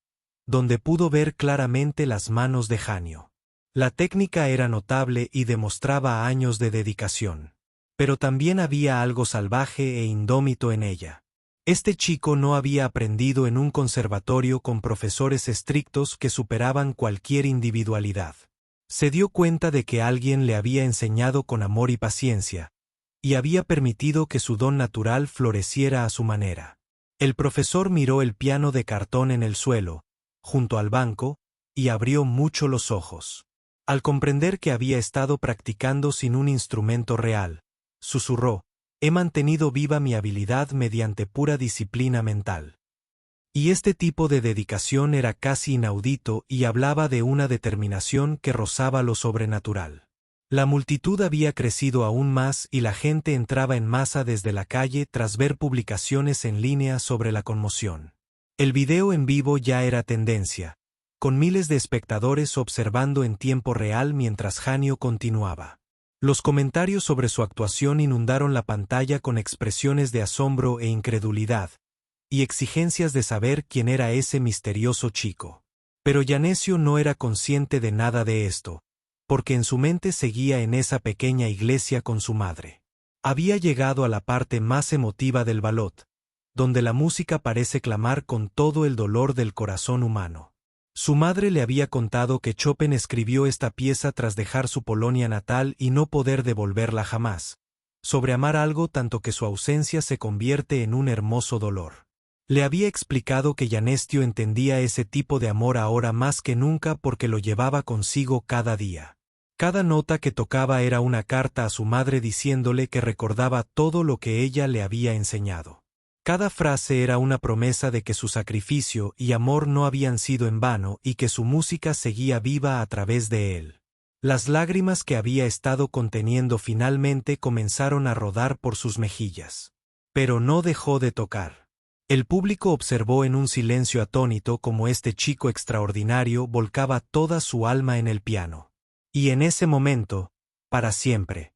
donde pudo ver claramente las manos de Hanyo. La técnica era notable y demostraba años de dedicación. Pero también había algo salvaje e indómito en ella. Este chico no había aprendido en un conservatorio con profesores estrictos que superaban cualquier individualidad. Se dio cuenta de que alguien le había enseñado con amor y paciencia, y había permitido que su don natural floreciera a su manera. El profesor miró el piano de cartón en el suelo, junto al banco, y abrió mucho los ojos. Al comprender que había estado practicando sin un instrumento real, susurró: «He mantenido viva mi habilidad mediante pura disciplina mental». Y este tipo de dedicación era casi inaudito y hablaba de una determinación que rozaba lo sobrenatural. La multitud había crecido aún más y la gente entraba en masa desde la calle tras ver publicaciones en línea sobre la conmoción. El video en vivo ya era tendencia, con miles de espectadores observando en tiempo real mientras Hanyo continuaba. Los comentarios sobre su actuación inundaron la pantalla con expresiones de asombro e incredulidad, y exigencias de saber quién era ese misterioso chico. Pero Yanesio no era consciente de nada de esto, porque en su mente seguía en esa pequeña iglesia con su madre. Había llegado a la parte más emotiva del ballet, donde la música parece clamar con todo el dolor del corazón humano. Su madre le había contado que Chopin escribió esta pieza tras dejar su Polonia natal y no poder devolverla jamás, sobre amar algo tanto que su ausencia se convierte en un hermoso dolor. Le había explicado que Yanestio entendía ese tipo de amor ahora más que nunca porque lo llevaba consigo cada día. Cada nota que tocaba era una carta a su madre diciéndole que recordaba todo lo que ella le había enseñado. Cada frase era una promesa de que su sacrificio y amor no habían sido en vano y que su música seguía viva a través de él. Las lágrimas que había estado conteniendo finalmente comenzaron a rodar por sus mejillas. Pero no dejó de tocar. El público observó en un silencio atónito cómo este chico extraordinario volcaba toda su alma en el piano. Y en ese momento, para siempre,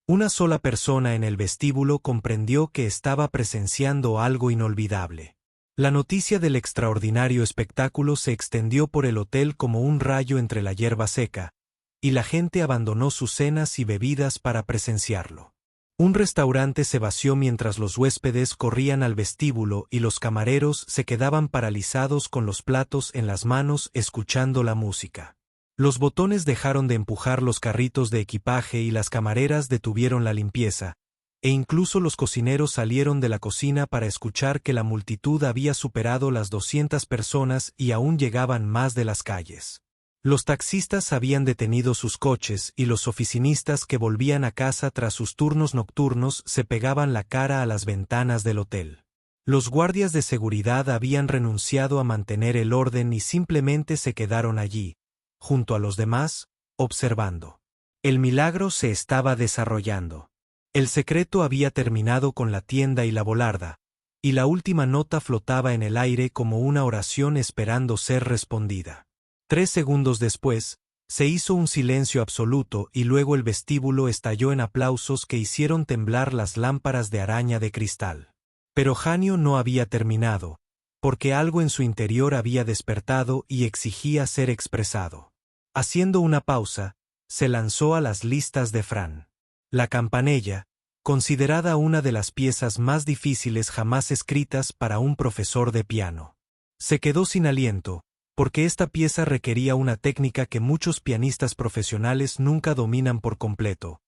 una sola persona en el vestíbulo comprendió que estaba presenciando algo inolvidable. La noticia del extraordinario espectáculo se extendió por el hotel como un rayo entre la hierba seca, y la gente abandonó sus cenas y bebidas para presenciarlo. Un restaurante se vació mientras los huéspedes corrían al vestíbulo y los camareros se quedaban paralizados con los platos en las manos escuchando la música. Los botones dejaron de empujar los carritos de equipaje y las camareras detuvieron la limpieza, e incluso los cocineros salieron de la cocina para escuchar que la multitud había superado las 200 personas y aún llegaban más de las calles. Los taxistas habían detenido sus coches y los oficinistas que volvían a casa tras sus turnos nocturnos se pegaban la cara a las ventanas del hotel. Los guardias de seguridad habían renunciado a mantener el orden y simplemente se quedaron allí, junto a los demás, observando. El milagro se estaba desarrollando. El secreto había terminado con la tienda y la bolarda, y la última nota flotaba en el aire como una oración esperando ser respondida. 3 segundos después, se hizo un silencio absoluto y luego el vestíbulo estalló en aplausos que hicieron temblar las lámparas de araña de cristal. Pero Hanyo no había terminado, porque algo en su interior había despertado y exigía ser expresado. Haciendo una pausa, se lanzó a las listas de Fran. La campanella, considerada una de las piezas más difíciles jamás escritas para un profesor de piano. Se quedó sin aliento, porque esta pieza requería una técnica que muchos pianistas profesionales nunca dominan por completo.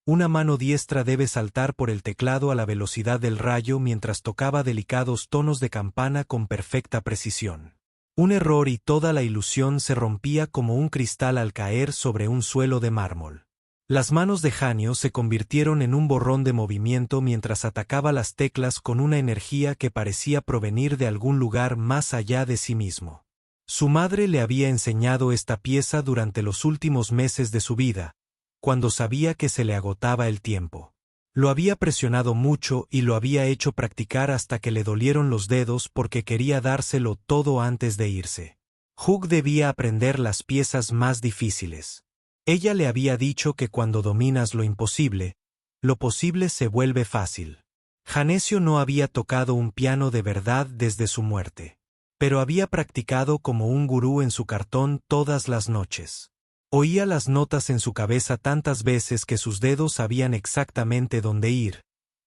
Una mano diestra debe saltar por el teclado a la velocidad del rayo mientras tocaba delicados tonos de campana con perfecta precisión. Un error y toda la ilusión se rompía como un cristal al caer sobre un suelo de mármol. Las manos de Hanyo se convirtieron en un borrón de movimiento mientras atacaba las teclas con una energía que parecía provenir de algún lugar más allá de sí mismo. Su madre le había enseñado esta pieza durante los últimos meses de su vida, cuando sabía que se le agotaba el tiempo. Lo había presionado mucho y lo había hecho practicar hasta que le dolieron los dedos porque quería dárselo todo antes de irse. Hugh debía aprender las piezas más difíciles. Ella le había dicho que cuando dominas lo imposible, lo posible se vuelve fácil. Janesio no había tocado un piano de verdad desde su muerte, pero había practicado como un gurú en su cartón todas las noches. Oía las notas en su cabeza tantas veces que sus dedos sabían exactamente dónde ir,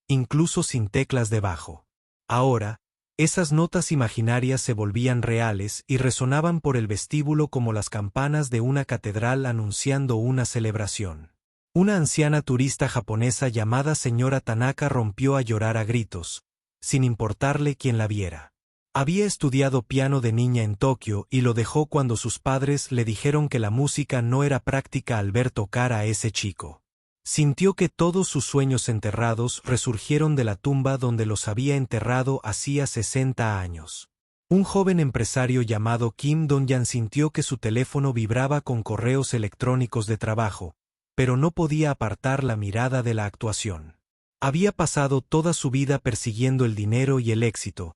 incluso sin teclas debajo. Ahora, esas notas imaginarias se volvían reales y resonaban por el vestíbulo como las campanas de una catedral anunciando una celebración. Una anciana turista japonesa llamada señora Tanaka rompió a llorar a gritos, sin importarle quién la viera. Había estudiado piano de niña en Tokio y lo dejó cuando sus padres le dijeron que la música no era práctica al ver tocar a ese chico. Sintió que todos sus sueños enterrados resurgieron de la tumba donde los había enterrado hacía 60 años. Un joven empresario llamado Kim Dong-yan sintió que su teléfono vibraba con correos electrónicos de trabajo, pero no podía apartar la mirada de la actuación. Había pasado toda su vida persiguiendo el dinero y el éxito,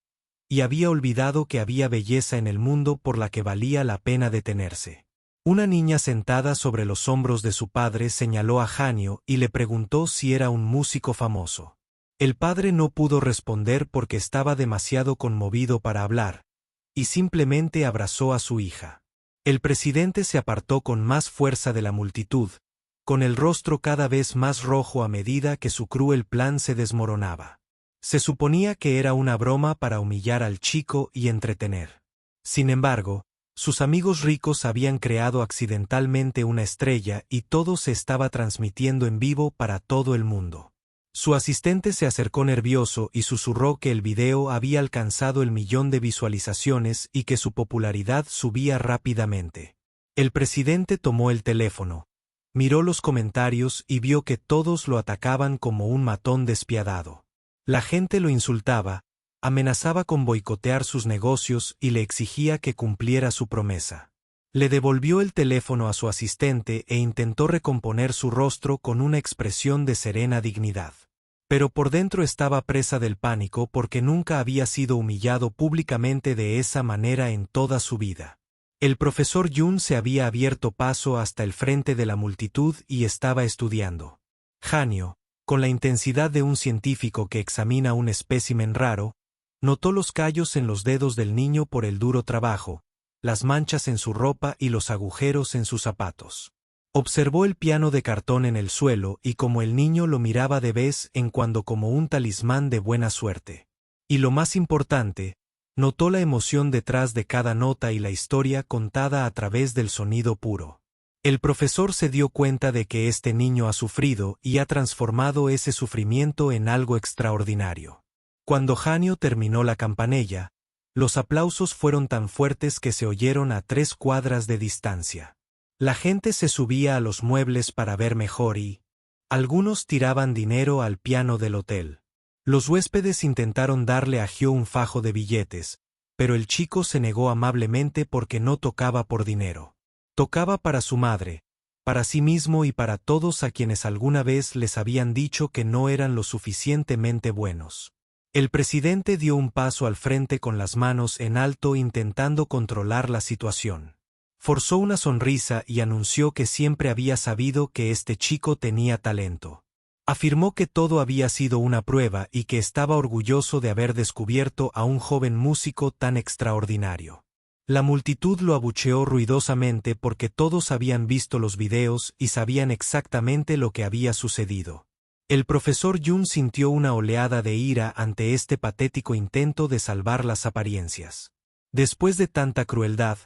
y había olvidado que había belleza en el mundo por la que valía la pena detenerse. Una niña sentada sobre los hombros de su padre señaló a Hanyo y le preguntó si era un músico famoso. El padre no pudo responder porque estaba demasiado conmovido para hablar, y simplemente abrazó a su hija. El presidente se apartó con más fuerza de la multitud, con el rostro cada vez más rojo a medida que su cruel plan se desmoronaba. Se suponía que era una broma para humillar al chico y entretener. Sin embargo, sus amigos ricos habían creado accidentalmente una estrella y todo se estaba transmitiendo en vivo para todo el mundo. Su asistente se acercó nervioso y susurró que el video había alcanzado el 1.000.000 de visualizaciones y que su popularidad subía rápidamente. El presidente tomó el teléfono, miró los comentarios y vio que todos lo atacaban como un matón despiadado. La gente lo insultaba, amenazaba con boicotear sus negocios y le exigía que cumpliera su promesa. Le devolvió el teléfono a su asistente e intentó recomponer su rostro con una expresión de serena dignidad. Pero por dentro estaba presa del pánico porque nunca había sido humillado públicamente de esa manera en toda su vida. El profesor Yun se había abierto paso hasta el frente de la multitud y estaba estudiando. Hanyo, con la intensidad de un científico que examina un espécimen raro, notó los callos en los dedos del niño por el duro trabajo, las manchas en su ropa y los agujeros en sus zapatos. Observó el piano de cartón en el suelo y como el niño lo miraba de vez en cuando como un talismán de buena suerte. Y lo más importante, notó la emoción detrás de cada nota y la historia contada a través del sonido puro. El profesor se dio cuenta de que este niño ha sufrido y ha transformado ese sufrimiento en algo extraordinario. Cuando Hanyo terminó la campanella, los aplausos fueron tan fuertes que se oyeron a 3 cuadras de distancia. La gente se subía a los muebles para ver mejor y algunos tiraban dinero al piano del hotel. Los huéspedes intentaron darle a Hyo un fajo de billetes, pero el chico se negó amablemente porque no tocaba por dinero. Tocaba para su madre, para sí mismo y para todos a quienes alguna vez les habían dicho que no eran lo suficientemente buenos. El presidente dio un paso al frente con las manos en alto intentando controlar la situación. Forzó una sonrisa y anunció que siempre había sabido que este chico tenía talento. Afirmó que todo había sido una prueba y que estaba orgulloso de haber descubierto a un joven músico tan extraordinario. La multitud lo abucheó ruidosamente porque todos habían visto los videos y sabían exactamente lo que había sucedido. El profesor Jun sintió una oleada de ira ante este patético intento de salvar las apariencias. Después de tanta crueldad,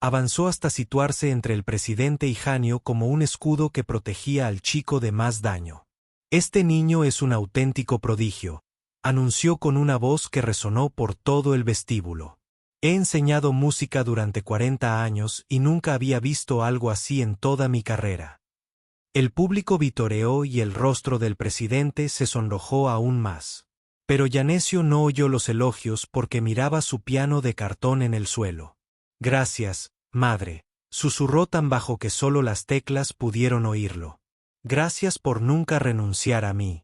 avanzó hasta situarse entre el presidente y Hanyo como un escudo que protegía al chico de más daño. «Este niño es un auténtico prodigio», anunció con una voz que resonó por todo el vestíbulo. «He enseñado música durante 40 años y nunca había visto algo así en toda mi carrera». El público vitoreó y el rostro del presidente se sonrojó aún más. Pero Yanesio no oyó los elogios porque miraba su piano de cartón en el suelo. «Gracias, madre», susurró tan bajo que solo las teclas pudieron oírlo. «Gracias por nunca renunciar a mí».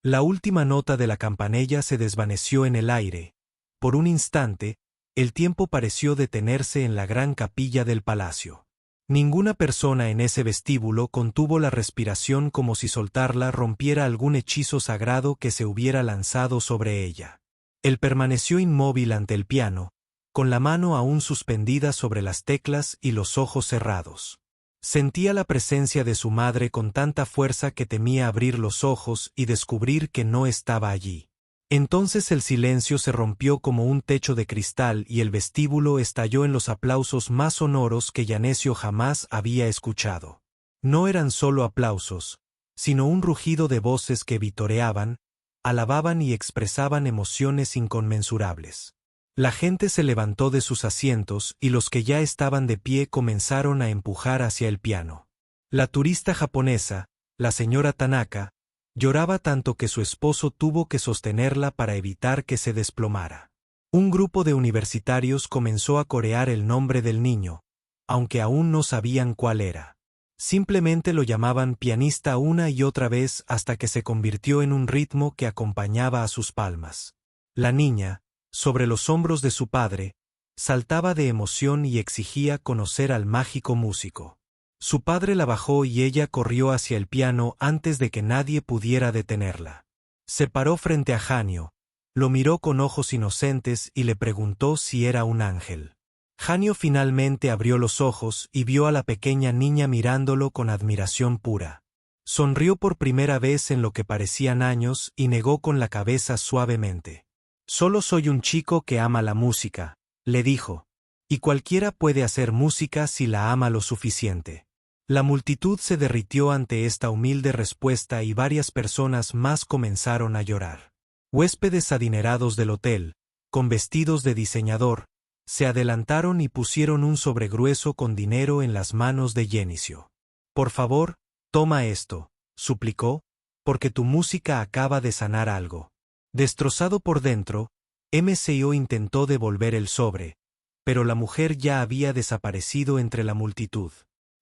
La última nota de la campanella se desvaneció en el aire. Por un instante, el tiempo pareció detenerse en la gran capilla del palacio. Ninguna persona en ese vestíbulo contuvo la respiración como si soltarla rompiera algún hechizo sagrado que se hubiera lanzado sobre ella. Él permaneció inmóvil ante el piano, con la mano aún suspendida sobre las teclas y los ojos cerrados. Sentía la presencia de su madre con tanta fuerza que temía abrir los ojos y descubrir que no estaba allí. Entonces el silencio se rompió como un techo de cristal y el vestíbulo estalló en los aplausos más sonoros que Yanesio jamás había escuchado. No eran solo aplausos, sino un rugido de voces que vitoreaban, alababan y expresaban emociones inconmensurables. La gente se levantó de sus asientos y los que ya estaban de pie comenzaron a empujar hacia el piano. La turista japonesa, la señora Tanaka, lloraba tanto que su esposo tuvo que sostenerla para evitar que se desplomara. Un grupo de universitarios comenzó a corear el nombre del niño, aunque aún no sabían cuál era. Simplemente lo llamaban pianista una y otra vez hasta que se convirtió en un ritmo que acompañaba a sus palmas. La niña, sobre los hombros de su padre, saltaba de emoción y exigía conocer al mágico músico. Su padre la bajó y ella corrió hacia el piano antes de que nadie pudiera detenerla. Se paró frente a Hanyo, lo miró con ojos inocentes y le preguntó si era un ángel. Hanyo finalmente abrió los ojos y vio a la pequeña niña mirándolo con admiración pura. Sonrió por primera vez en lo que parecían años y negó con la cabeza suavemente. «Solo soy un chico que ama la música», le dijo, «y cualquiera puede hacer música si la ama lo suficiente». La multitud se derritió ante esta humilde respuesta y varias personas más comenzaron a llorar. Huéspedes adinerados del hotel, con vestidos de diseñador, se adelantaron y pusieron un sobregrueso con dinero en las manos de Yanesio. «Por favor, toma esto», suplicó, «porque tu música acaba de sanar algo». Destrozado por dentro, MCO intentó devolver el sobre, pero la mujer ya había desaparecido entre la multitud.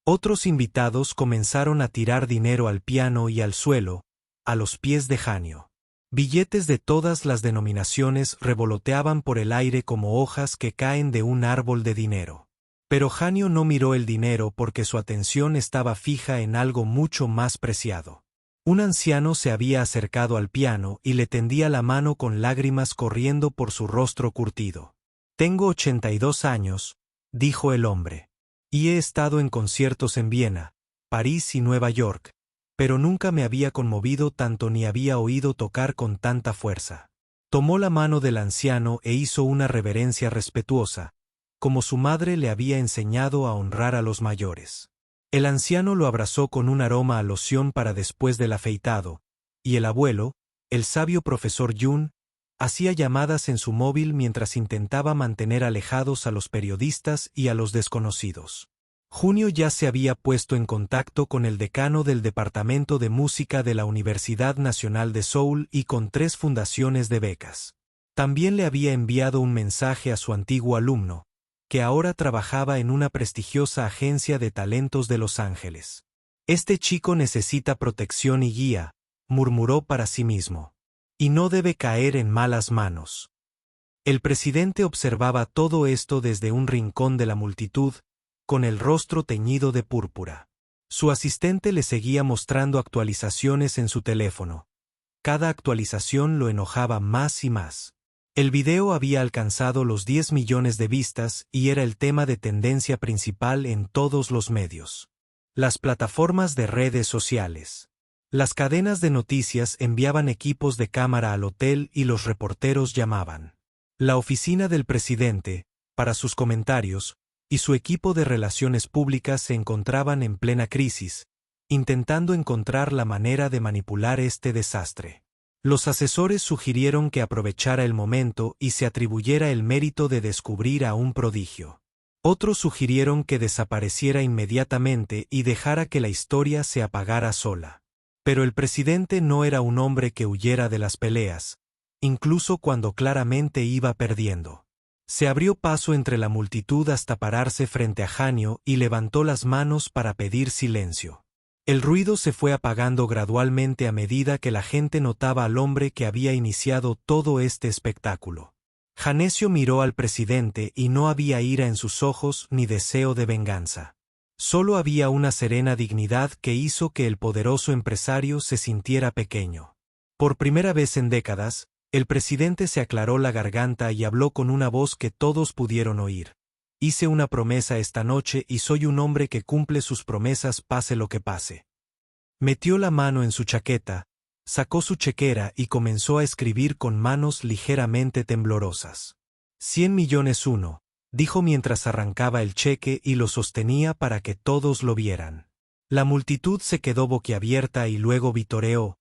Otros invitados comenzaron a tirar dinero al piano y al suelo, a los pies de Hanyo. Billetes de todas las denominaciones revoloteaban por el aire como hojas que caen de un árbol de dinero. Pero Hanyo no miró el dinero porque su atención estaba fija en algo mucho más preciado. Un anciano se había acercado al piano y le tendía la mano con lágrimas corriendo por su rostro curtido. «Tengo 82 años», dijo el hombre. «Y he estado en conciertos en Viena, París y Nueva York, pero nunca me había conmovido tanto ni había oído tocar con tanta fuerza». Tomó la mano del anciano e hizo una reverencia respetuosa, como su madre le había enseñado a honrar a los mayores. El anciano lo abrazó con un aroma a loción para después del afeitado, y el abuelo, el sabio profesor Jun, hacía llamadas en su móvil mientras intentaba mantener alejados a los periodistas y a los desconocidos. Junio ya se había puesto en contacto con el decano del Departamento de Música de la Universidad Nacional de Seúl y con 3 fundaciones de becas. También le había enviado un mensaje a su antiguo alumno, que ahora trabajaba en una prestigiosa agencia de talentos de Los Ángeles. «Este chico necesita protección y guía», murmuró para sí mismo. «Y no debe caer en malas manos». El presidente observaba todo esto desde un rincón de la multitud, con el rostro teñido de púrpura. Su asistente le seguía mostrando actualizaciones en su teléfono. Cada actualización lo enojaba más y más. El video había alcanzado los 10 millones de vistas y era el tema de tendencia principal en todos los medios. Las plataformas de redes sociales. Las cadenas de noticias enviaban equipos de cámara al hotel y los reporteros llamaban. La oficina del presidente, para sus comentarios, y su equipo de relaciones públicas se encontraban en plena crisis, intentando encontrar la manera de manipular este desastre. Los asesores sugirieron que aprovechara el momento y se atribuyera el mérito de descubrir a un prodigio. Otros sugirieron que desapareciera inmediatamente y dejara que la historia se apagara sola. Pero el presidente no era un hombre que huyera de las peleas, incluso cuando claramente iba perdiendo. Se abrió paso entre la multitud hasta pararse frente a Janio y levantó las manos para pedir silencio. El ruido se fue apagando gradualmente a medida que la gente notaba al hombre que había iniciado todo este espectáculo. Janesio miró al presidente y no había ira en sus ojos ni deseo de venganza. Solo había una serena dignidad que hizo que el poderoso empresario se sintiera pequeño. Por primera vez en décadas, el presidente se aclaró la garganta y habló con una voz que todos pudieron oír. Hice una promesa esta noche y soy un hombre que cumple sus promesas pase lo que pase. Metió la mano en su chaqueta, sacó su chequera y comenzó a escribir con manos ligeramente temblorosas. 100 millones 1, dijo mientras arrancaba el cheque y lo sostenía para que todos lo vieran. La multitud se quedó boquiabierta y luego vitoreó,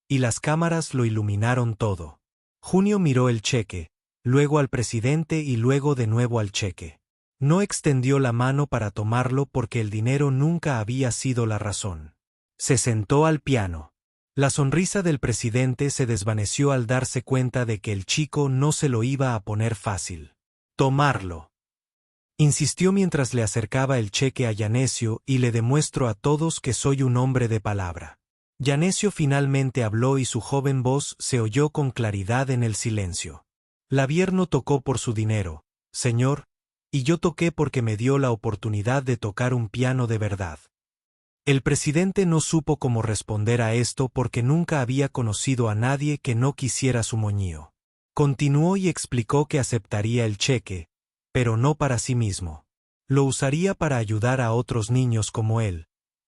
y las cámaras lo iluminaron todo. Junio miró el cheque, luego al presidente y luego de nuevo al cheque. No extendió la mano para tomarlo porque el dinero nunca había sido la razón. Se sentó al piano. La sonrisa del presidente se desvaneció al darse cuenta de que el chico no se lo iba a poner fácil. Tomarlo. Insistió mientras le acercaba el cheque a Yanesio y le demuestro a todos que soy un hombre de palabra. Yanesio finalmente habló y su joven voz se oyó con claridad en el silencio. Lavierno tocó por su dinero, señor, y yo toqué porque me dio la oportunidad de tocar un piano de verdad. El presidente no supo cómo responder a esto porque nunca había conocido a nadie que no quisiera su moñío. Continuó y explicó que aceptaría el cheque, pero no para sí mismo. Lo usaría para ayudar a otros niños como él,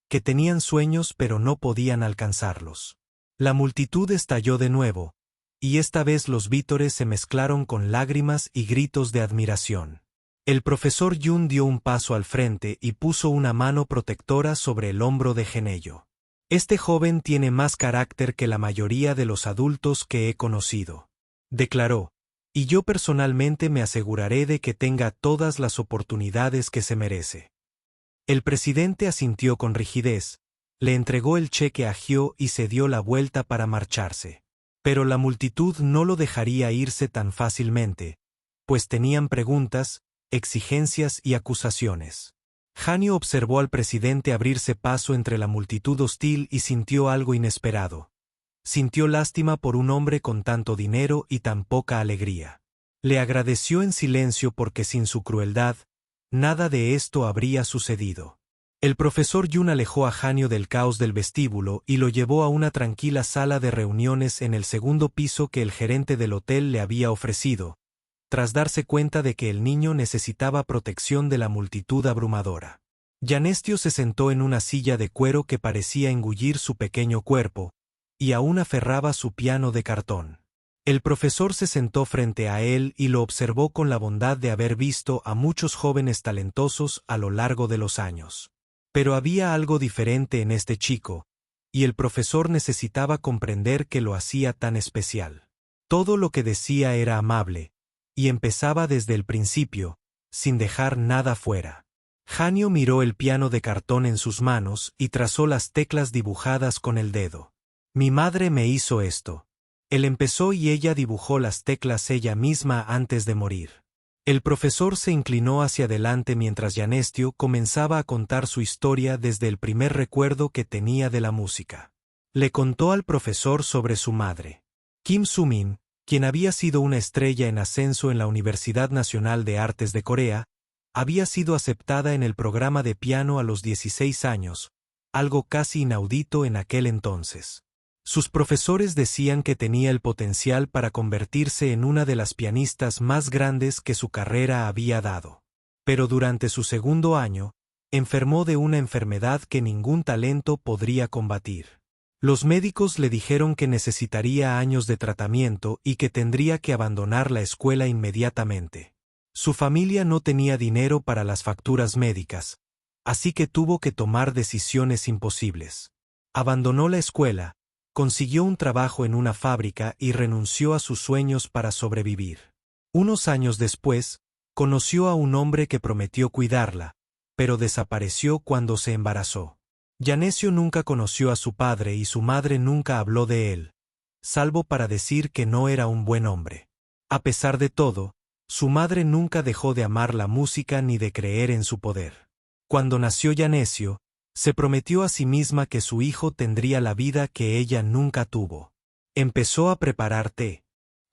que tenían sueños pero no podían alcanzarlos. La multitud estalló de nuevo, y esta vez los vítores se mezclaron con lágrimas y gritos de admiración. El profesor Yun dio un paso al frente y puso una mano protectora sobre el hombro de Genello. Este joven tiene más carácter que la mayoría de los adultos que he conocido, declaró, y yo personalmente me aseguraré de que tenga todas las oportunidades que se merece. El presidente asintió con rigidez, le entregó el cheque a Gio y se dio la vuelta para marcharse. Pero la multitud no lo dejaría irse tan fácilmente, pues tenían preguntas, exigencias y acusaciones. Janio observó al presidente abrirse paso entre la multitud hostil y sintió algo inesperado. Sintió lástima por un hombre con tanto dinero y tan poca alegría. Le agradeció en silencio porque sin su crueldad, nada de esto habría sucedido. El profesor Yun alejó a Janio del caos del vestíbulo y lo llevó a una tranquila sala de reuniones en el segundo piso que el gerente del hotel le había ofrecido, tras darse cuenta de que el niño necesitaba protección de la multitud abrumadora. Yanestio se sentó en una silla de cuero que parecía engullir su pequeño cuerpo, y aún aferraba su piano de cartón. El profesor se sentó frente a él y lo observó con la bondad de haber visto a muchos jóvenes talentosos a lo largo de los años. Pero había algo diferente en este chico, y el profesor necesitaba comprender qué lo hacía tan especial. Todo lo que decía era amable, y empezaba desde el principio, sin dejar nada fuera. Janio miró el piano de cartón en sus manos y trazó las teclas dibujadas con el dedo. Mi madre me hizo esto. Él empezó y ella dibujó las teclas ella misma antes de morir. El profesor se inclinó hacia adelante mientras Yanestio comenzaba a contar su historia desde el primer recuerdo que tenía de la música. Le contó al profesor sobre su madre. Kim Sumin, quien había sido una estrella en ascenso en la Universidad Nacional de Artes de Corea, había sido aceptada en el programa de piano a los 16 años, algo casi inaudito en aquel entonces. Sus profesores decían que tenía el potencial para convertirse en una de las pianistas más grandes que su carrera había dado. Pero durante su segundo año, enfermó de una enfermedad que ningún talento podría combatir. Los médicos le dijeron que necesitaría años de tratamiento y que tendría que abandonar la escuela inmediatamente. Su familia no tenía dinero para las facturas médicas, así que tuvo que tomar decisiones imposibles. Abandonó la escuela, consiguió un trabajo en una fábrica y renunció a sus sueños para sobrevivir. Unos años después, conoció a un hombre que prometió cuidarla, pero desapareció cuando se embarazó. Yanezio nunca conoció a su padre y su madre nunca habló de él, salvo para decir que no era un buen hombre. A pesar de todo, su madre nunca dejó de amar la música ni de creer en su poder. Cuando nació Yanezio, se prometió a sí misma que su hijo tendría la vida que ella nunca tuvo. Empezó a preparar té.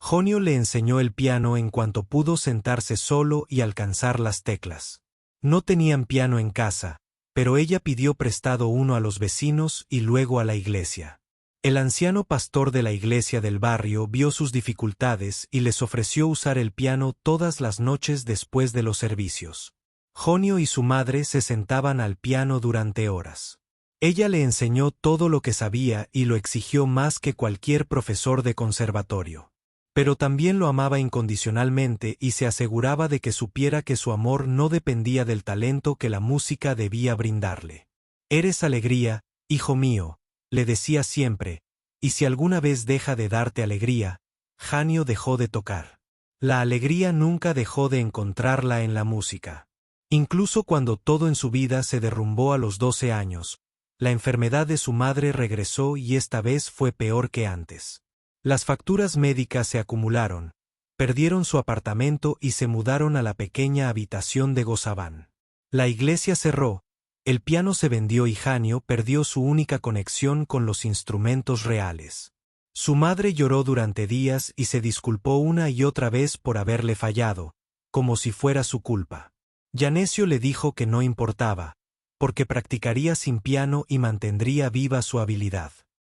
Jonio le enseñó el piano en cuanto pudo sentarse solo y alcanzar las teclas. No tenían piano en casa, pero ella pidió prestado uno a los vecinos y luego a la iglesia. El anciano pastor de la iglesia del barrio vio sus dificultades y les ofreció usar el piano todas las noches después de los servicios. Jonio y su madre se sentaban al piano durante horas. Ella le enseñó todo lo que sabía y lo exigió más que cualquier profesor de conservatorio. Pero también lo amaba incondicionalmente y se aseguraba de que supiera que su amor no dependía del talento que la música debía brindarle. «Eres alegría, hijo mío», le decía siempre, y si alguna vez deja de darte alegría, Janio dejó de tocar. La alegría nunca dejó de encontrarla en la música. Incluso cuando todo en su vida se derrumbó a los 12 años, la enfermedad de su madre regresó y esta vez fue peor que antes. Las facturas médicas se acumularon, perdieron su apartamento y se mudaron a la pequeña habitación de Gozabán. La iglesia cerró, el piano se vendió y Janio perdió su única conexión con los instrumentos reales. Su madre lloró durante días y se disculpó una y otra vez por haberle fallado, como si fuera su culpa. Yanezio le dijo que no importaba, porque practicaría sin piano y mantendría viva su habilidad.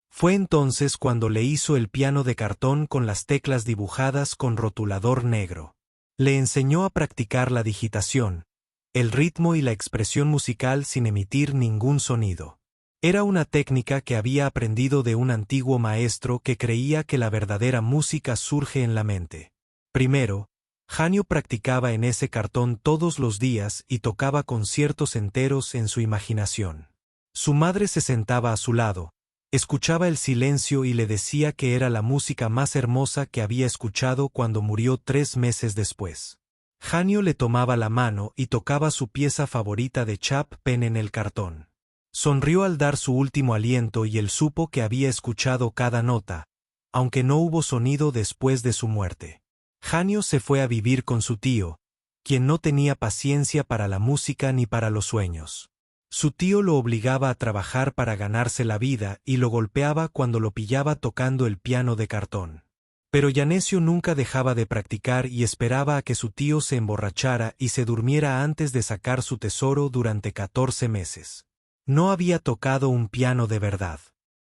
Fue entonces cuando le hizo el piano de cartón con las teclas dibujadas con rotulador negro. Le enseñó a practicar la digitación, el ritmo y la expresión musical sin emitir ningún sonido. Era una técnica que había aprendido de un antiguo maestro que creía que la verdadera música surge en la mente. Primero, Janio practicaba en ese cartón todos los días y tocaba conciertos enteros en su imaginación. Su madre se sentaba a su lado, escuchaba el silencio y le decía que era la música más hermosa que había escuchado cuando murió 3 meses después. Janio le tomaba la mano y tocaba su pieza favorita de Chopin en el cartón. Sonrió al dar su último aliento y él supo que había escuchado cada nota, aunque no hubo sonido después de su muerte. Janio se fue a vivir con su tío, quien no tenía paciencia para la música ni para los sueños. Su tío lo obligaba a trabajar para ganarse la vida y lo golpeaba cuando lo pillaba tocando el piano de cartón. Pero Yanezio nunca dejaba de practicar y esperaba a que su tío se emborrachara y se durmiera antes de sacar su tesoro durante 14 meses. No había tocado un piano de verdad.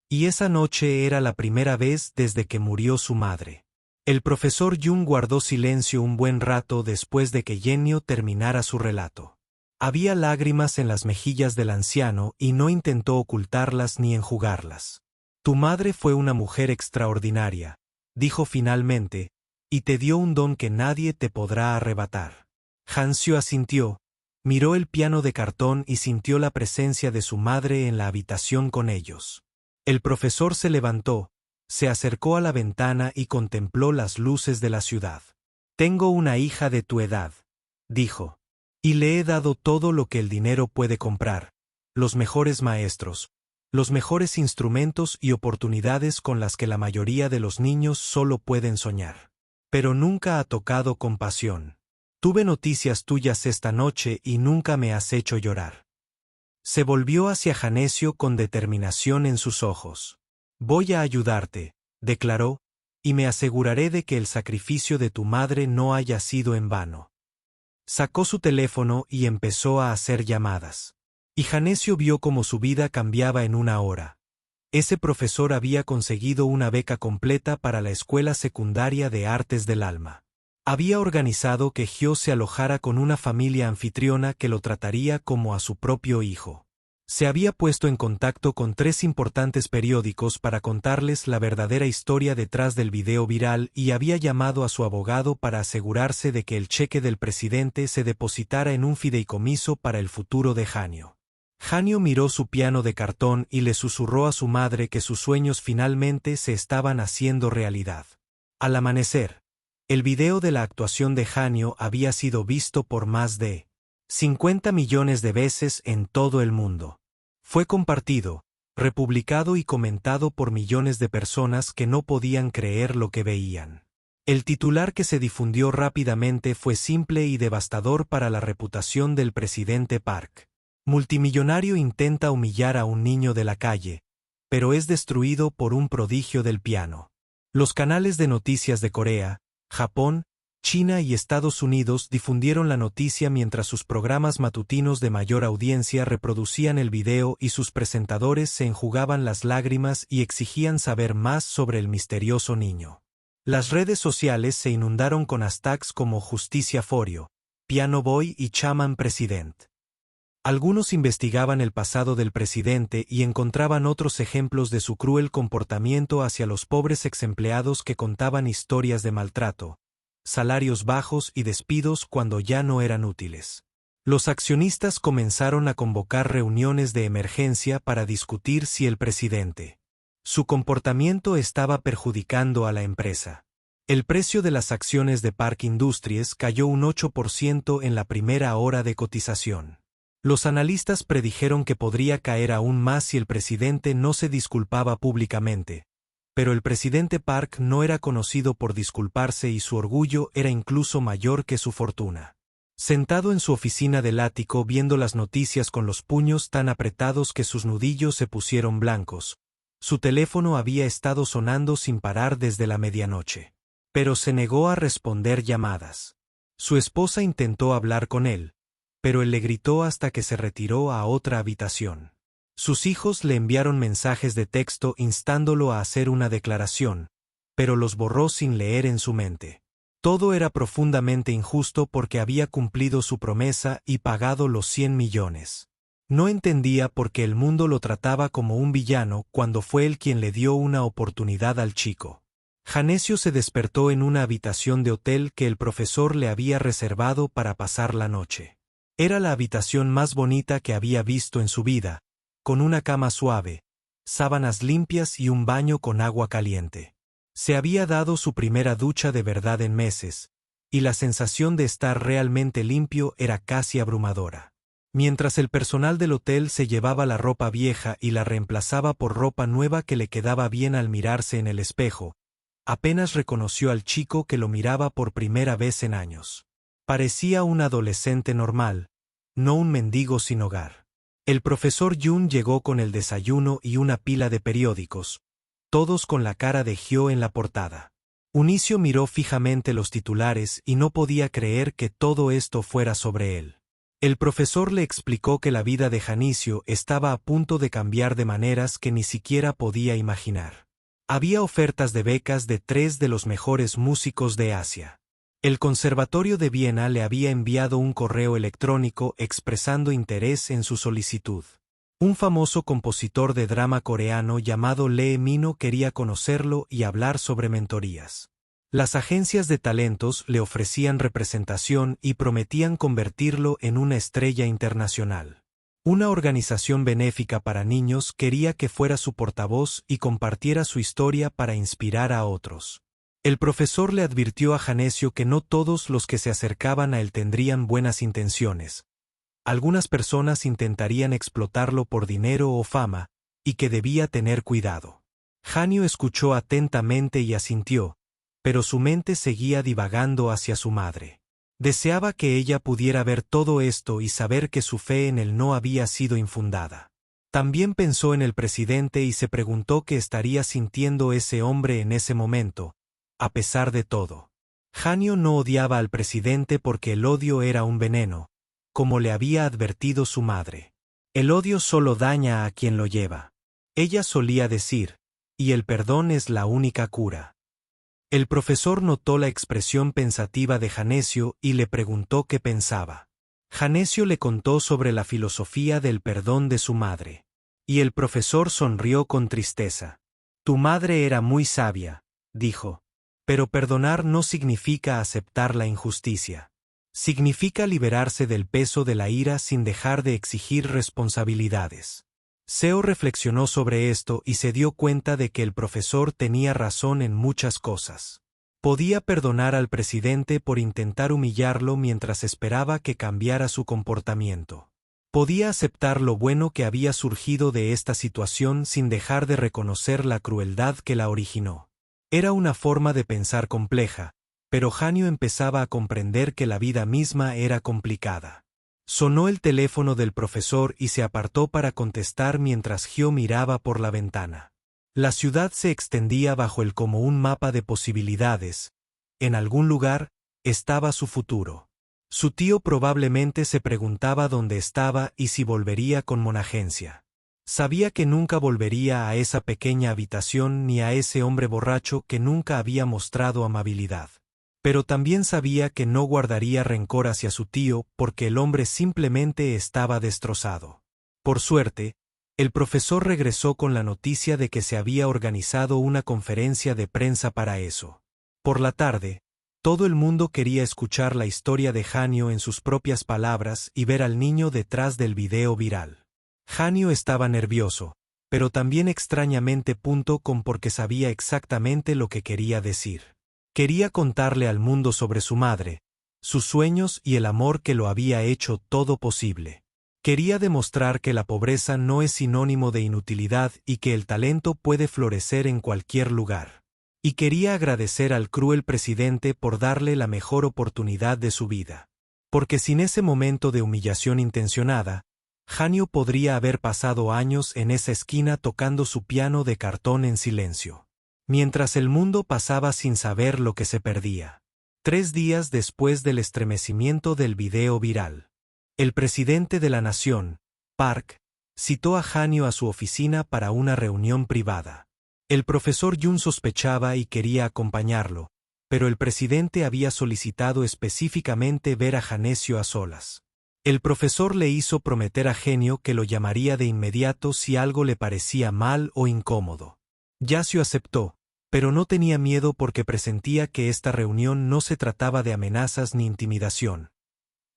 Y esa noche era la primera vez desde que murió su madre. El profesor Jung guardó silencio un buen rato después de que Jenio terminara su relato. Había lágrimas en las mejillas del anciano y no intentó ocultarlas ni enjugarlas. «Tu madre fue una mujer extraordinaria», dijo finalmente, «y te dio un don que nadie te podrá arrebatar». Janzio asintió, miró el piano de cartón y sintió la presencia de su madre en la habitación con ellos. El profesor se levantó, se acercó a la ventana y contempló las luces de la ciudad. «Tengo una hija de tu edad», dijo, «y le he dado todo lo que el dinero puede comprar, los mejores maestros, los mejores instrumentos y oportunidades con las que la mayoría de los niños solo pueden soñar. Pero nunca ha tocado con pasión. Tuve noticias tuyas esta noche y nunca me has hecho llorar». Se volvió hacia Yanezio con determinación en sus ojos. «Voy a ayudarte», declaró, «y me aseguraré de que el sacrificio de tu madre no haya sido en vano». Sacó su teléfono y empezó a hacer llamadas. Y Yanezio vio cómo su vida cambiaba en una hora. Ese profesor había conseguido una beca completa para la Escuela Secundaria de Artes del Alma. Había organizado que Hyo se alojara con una familia anfitriona que lo trataría como a su propio hijo. Se había puesto en contacto con 3 importantes periódicos para contarles la verdadera historia detrás del video viral y había llamado a su abogado para asegurarse de que el cheque del presidente se depositara en un fideicomiso para el futuro de Hanyo. Hanyo miró su piano de cartón y le susurró a su madre que sus sueños finalmente se estaban haciendo realidad. Al amanecer, el video de la actuación de Hanyo había sido visto por más de 50 millones de veces en todo el mundo. Fue compartido, republicado y comentado por millones de personas que no podían creer lo que veían. El titular que se difundió rápidamente fue simple y devastador para la reputación del presidente Park. Multimillonario intenta humillar a un niño de la calle, pero es destruido por un prodigio del piano. Los canales de noticias de Corea, Japón, China y Estados Unidos difundieron la noticia mientras sus programas matutinos de mayor audiencia reproducían el video y sus presentadores se enjugaban las lágrimas y exigían saber más sobre el misterioso niño. Las redes sociales se inundaron con hashtags como Justicia Forio, Piano Boy y Chaman President. Algunos investigaban el pasado del presidente y encontraban otros ejemplos de su cruel comportamiento hacia los pobres exempleados que contaban historias de maltrato, salarios bajos y despidos cuando ya no eran útiles. Los accionistas comenzaron a convocar reuniones de emergencia para discutir si el presidente, su comportamiento estaba perjudicando a la empresa. El precio de las acciones de Park Industries cayó un 8% en la primera hora de cotización. Los analistas predijeron que podría caer aún más si el presidente no se disculpaba públicamente, pero el presidente Park no era conocido por disculparse y su orgullo era incluso mayor que su fortuna. Sentado en su oficina del ático viendo las noticias con los puños tan apretados que sus nudillos se pusieron blancos, su teléfono había estado sonando sin parar desde la medianoche. Pero se negó a responder llamadas. Su esposa intentó hablar con él, pero él le gritó hasta que se retiró a otra habitación. Sus hijos le enviaron mensajes de texto instándolo a hacer una declaración, pero los borró sin leer en su mente. Todo era profundamente injusto porque había cumplido su promesa y pagado los 100 millones. No entendía por qué el mundo lo trataba como un villano cuando fue él quien le dio una oportunidad al chico. Janesio se despertó en una habitación de hotel que el profesor le había reservado para pasar la noche. Era la habitación más bonita que había visto en su vida, con una cama suave, sábanas limpias y un baño con agua caliente. Se había dado su primera ducha de verdad en meses, y la sensación de estar realmente limpio era casi abrumadora. Mientras el personal del hotel se llevaba la ropa vieja y la reemplazaba por ropa nueva que le quedaba bien al mirarse en el espejo, apenas reconoció al chico que lo miraba por primera vez en años. Parecía un adolescente normal, no un mendigo sin hogar. El profesor Yoon llegó con el desayuno y una pila de periódicos, todos con la cara de Hyo en la portada. Unicio miró fijamente los titulares y no podía creer que todo esto fuera sobre él. El profesor le explicó que la vida de Janicio estaba a punto de cambiar de maneras que ni siquiera podía imaginar. Había ofertas de becas de 3 de los mejores músicos de Asia. El Conservatorio de Viena le había enviado un correo electrónico expresando interés en su solicitud. Un famoso compositor de drama coreano llamado Lee Mino quería conocerlo y hablar sobre mentorías. Las agencias de talentos le ofrecían representación y prometían convertirlo en una estrella internacional. Una organización benéfica para niños quería que fuera su portavoz y compartiera su historia para inspirar a otros. El profesor le advirtió a Janesio que no todos los que se acercaban a él tendrían buenas intenciones. Algunas personas intentarían explotarlo por dinero o fama, y que debía tener cuidado. Hanyo escuchó atentamente y asintió, pero su mente seguía divagando hacia su madre. Deseaba que ella pudiera ver todo esto y saber que su fe en él no había sido infundada. También pensó en el presidente y se preguntó qué estaría sintiendo ese hombre en ese momento. A pesar de todo, Hanyo no odiaba al presidente porque el odio era un veneno, como le había advertido su madre. El odio solo daña a quien lo lleva. Ella solía decir, y el perdón es la única cura. El profesor notó la expresión pensativa de Janesio y le preguntó qué pensaba. Janesio le contó sobre la filosofía del perdón de su madre. Y el profesor sonrió con tristeza. Tu madre era muy sabia, dijo. Pero perdonar no significa aceptar la injusticia. Significa liberarse del peso de la ira sin dejar de exigir responsabilidades. Seo reflexionó sobre esto y se dio cuenta de que el profesor tenía razón en muchas cosas. Podía perdonar al presidente por intentar humillarlo mientras esperaba que cambiara su comportamiento. Podía aceptar lo bueno que había surgido de esta situación sin dejar de reconocer la crueldad que la originó. Era una forma de pensar compleja, pero Hanyo empezaba a comprender que la vida misma era complicada. Sonó el teléfono del profesor y se apartó para contestar mientras Hyo miraba por la ventana. La ciudad se extendía bajo él como un mapa de posibilidades. En algún lugar estaba su futuro. Su tío probablemente se preguntaba dónde estaba y si volvería con Monagencia. Sabía que nunca volvería a esa pequeña habitación ni a ese hombre borracho que nunca había mostrado amabilidad. Pero también sabía que no guardaría rencor hacia su tío porque el hombre simplemente estaba destrozado. Por suerte, el profesor regresó con la noticia de que se había organizado una conferencia de prensa para eso. Por la tarde, todo el mundo quería escuchar la historia de Hanyo en sus propias palabras y ver al niño detrás del video viral. Hanyo estaba nervioso, pero también extrañamente porque sabía exactamente lo que quería decir. Quería contarle al mundo sobre su madre, sus sueños y el amor que lo había hecho todo posible. Quería demostrar que la pobreza no es sinónimo de inutilidad y que el talento puede florecer en cualquier lugar. Y quería agradecer al cruel presidente por darle la mejor oportunidad de su vida. Porque sin ese momento de humillación intencionada, Hanyo podría haber pasado años en esa esquina tocando su piano de cartón en silencio. Mientras el mundo pasaba sin saber lo que se perdía. 3 días después del estremecimiento del video viral. El presidente de la nación, Park, citó a Hanyo a su oficina para una reunión privada. El profesor Jun sospechaba y quería acompañarlo, pero el presidente había solicitado específicamente ver a Janesio a solas. El profesor le hizo prometer a Genio que lo llamaría de inmediato si algo le parecía mal o incómodo. Yasio aceptó, pero no tenía miedo porque presentía que esta reunión no se trataba de amenazas ni intimidación.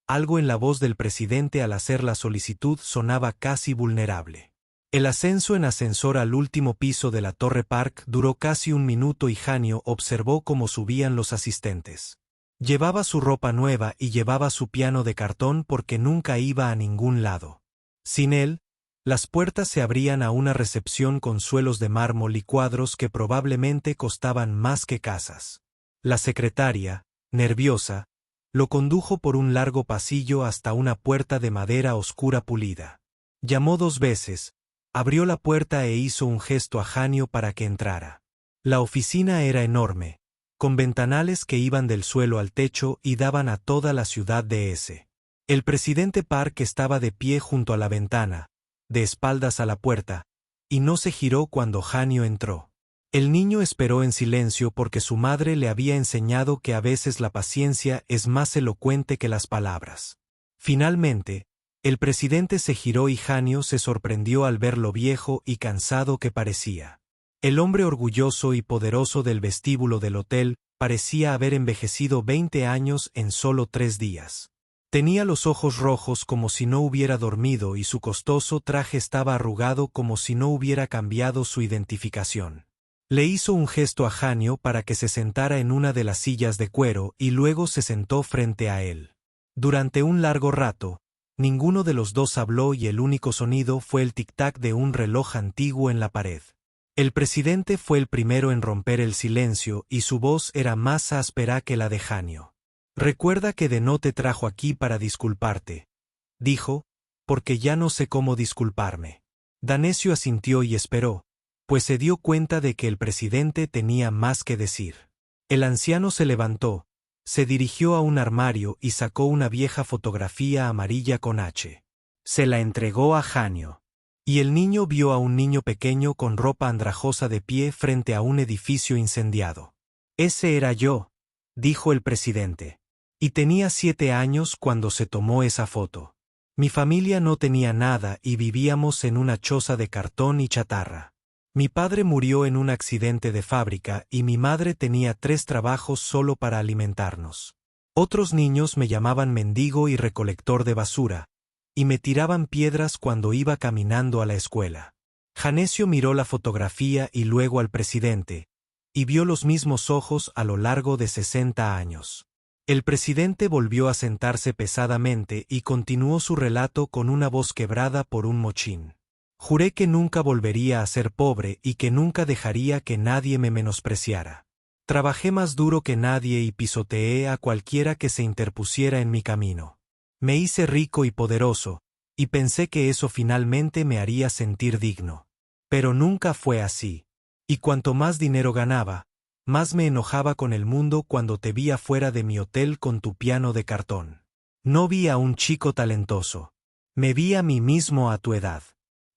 Algo en la voz del presidente al hacer la solicitud sonaba casi vulnerable. El ascenso en ascensor al último piso de la Torre Park duró casi 1 minuto y Hanyo observó cómo subían los asistentes. Llevaba su ropa nueva y llevaba su piano de cartón porque nunca iba a ningún lado. Sin él, las puertas se abrían a una recepción con suelos de mármol y cuadros que probablemente costaban más que casas. La secretaria, nerviosa, lo condujo por un largo pasillo hasta una puerta de madera oscura pulida. Llamó 2 veces. Abrió la puerta e hizo un gesto a Hanyo para que entrara. La oficina era enorme, con ventanales que iban del suelo al techo y daban a toda la ciudad de S. El presidente Park estaba de pie junto a la ventana, de espaldas a la puerta, y no se giró cuando Hanyo entró. El niño esperó en silencio porque su madre le había enseñado que a veces la paciencia es más elocuente que las palabras. Finalmente, el presidente se giró y Hanyo se sorprendió al ver lo viejo y cansado que parecía. El hombre orgulloso y poderoso del vestíbulo del hotel parecía haber envejecido 20 años en solo 3 días. Tenía los ojos rojos como si no hubiera dormido y su costoso traje estaba arrugado como si no hubiera cambiado su identificación. Le hizo un gesto a Hanyo para que se sentara en una de las sillas de cuero y luego se sentó frente a él. Durante un largo rato, ninguno de los dos habló y el único sonido fue el tic-tac de un reloj antiguo en la pared. El presidente fue el primero en romper el silencio y su voz era más áspera que la de Hanyo. «Recuerda que De te trajo aquí para disculparte», dijo, «porque ya no sé cómo disculparme». Danesio asintió y esperó, pues se dio cuenta de que el presidente tenía más que decir. El anciano se levantó, se dirigió a un armario y sacó una vieja fotografía amarilla con H. Se la entregó a Hanyo. Y el niño vio a un niño pequeño con ropa andrajosa de pie frente a un edificio incendiado. Ese era yo, dijo el presidente. Y tenía 7 años cuando se tomó esa foto. Mi familia no tenía nada y vivíamos en una choza de cartón y chatarra. Mi padre murió en un accidente de fábrica y mi madre tenía 3 trabajos solo para alimentarnos. Otros niños me llamaban mendigo y recolector de basura, y me tiraban piedras cuando iba caminando a la escuela. Janesio miró la fotografía y luego al presidente, y vio los mismos ojos a lo largo de 60 años. El presidente volvió a sentarse pesadamente y continuó su relato con una voz quebrada por un mochín. Juré que nunca volvería a ser pobre y que nunca dejaría que nadie me menospreciara. Trabajé más duro que nadie y pisoteé a cualquiera que se interpusiera en mi camino. Me hice rico y poderoso, y pensé que eso finalmente me haría sentir digno. Pero nunca fue así. Y cuanto más dinero ganaba, más me enojaba con el mundo cuando te vi afuera de mi hotel con tu piano de cartón. No vi a un chico talentoso. Me vi a mí mismo a tu edad.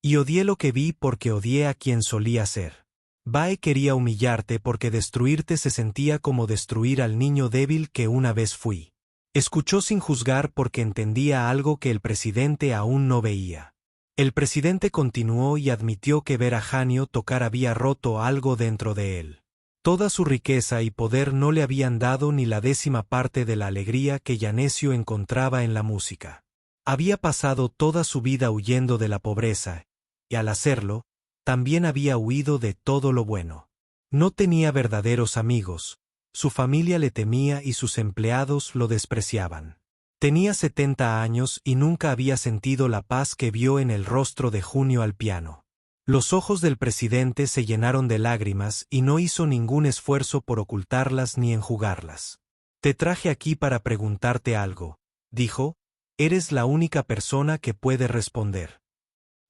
Y odié lo que vi porque odié a quien solía ser. Bae quería humillarte porque destruirte se sentía como destruir al niño débil que una vez fui. Escuchó sin juzgar porque entendía algo que el presidente aún no veía. El presidente continuó y admitió que ver a Janio tocar había roto algo dentro de él. Toda su riqueza y poder no le habían dado ni la 10ª parte de la alegría que Janesio encontraba en la música. Había pasado toda su vida huyendo de la pobreza, y al hacerlo, también había huido de todo lo bueno. No tenía verdaderos amigos, su familia le temía y sus empleados lo despreciaban. Tenía 70 años y nunca había sentido la paz que vio en el rostro de Junio al piano. Los ojos del presidente se llenaron de lágrimas y no hizo ningún esfuerzo por ocultarlas ni enjugarlas. Te traje aquí para preguntarte algo, dijo, eres la única persona que puede responder.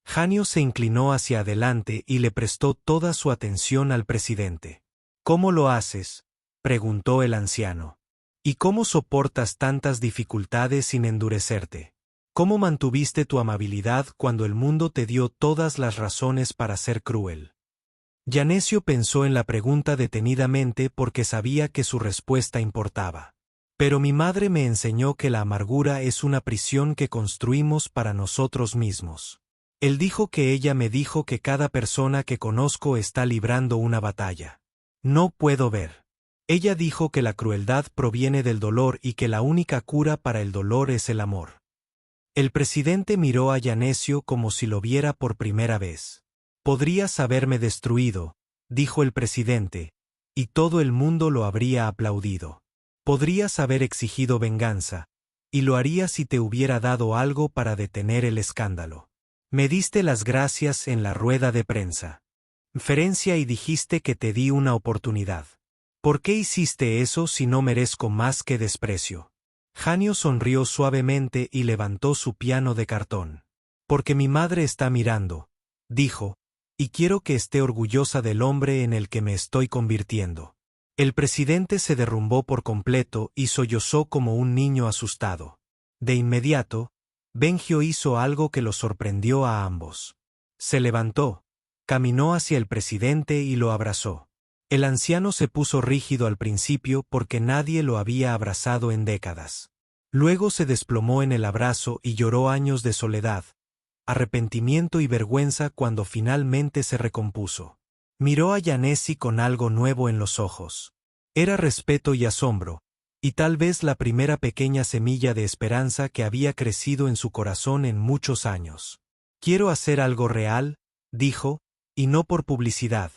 Janio se inclinó hacia adelante y le prestó toda su atención al presidente. ¿Cómo lo haces?, preguntó el anciano. ¿Y cómo soportas tantas dificultades sin endurecerte? ¿Cómo mantuviste tu amabilidad cuando el mundo te dio todas las razones para ser cruel? Janesio pensó en la pregunta detenidamente porque sabía que su respuesta importaba. Pero mi madre me enseñó que la amargura es una prisión que construimos para nosotros mismos. Él dijo que ella me dijo que cada persona que conozco está librando una batalla. No puedo ver. Ella dijo que la crueldad proviene del dolor y que la única cura para el dolor es el amor. El presidente miró a Janesio como si lo viera por primera vez. Podrías haberme destruido, dijo el presidente, y todo el mundo lo habría aplaudido. Podrías haber exigido venganza, y lo haría si te hubiera dado algo para detener el escándalo. Me diste las gracias en la rueda de prensa. Conferencia y dijiste que te di una oportunidad. ¿Por qué hiciste eso si no merezco más que desprecio? Janio sonrió suavemente y levantó su piano de cartón. Porque mi madre está mirando, dijo, y quiero que esté orgullosa del hombre en el que me estoy convirtiendo. El presidente se derrumbó por completo y sollozó como un niño asustado. De inmediato, Bengio hizo algo que los sorprendió a ambos. Se levantó, caminó hacia el presidente y lo abrazó. El anciano se puso rígido al principio porque nadie lo había abrazado en décadas. Luego se desplomó en el abrazo y lloró años de soledad, arrepentimiento y vergüenza cuando finalmente se recompuso. Miró a Janesi con algo nuevo en los ojos. Era respeto y asombro, y tal vez la primera pequeña semilla de esperanza que había crecido en su corazón en muchos años. Quiero hacer algo real, dijo, y no por publicidad,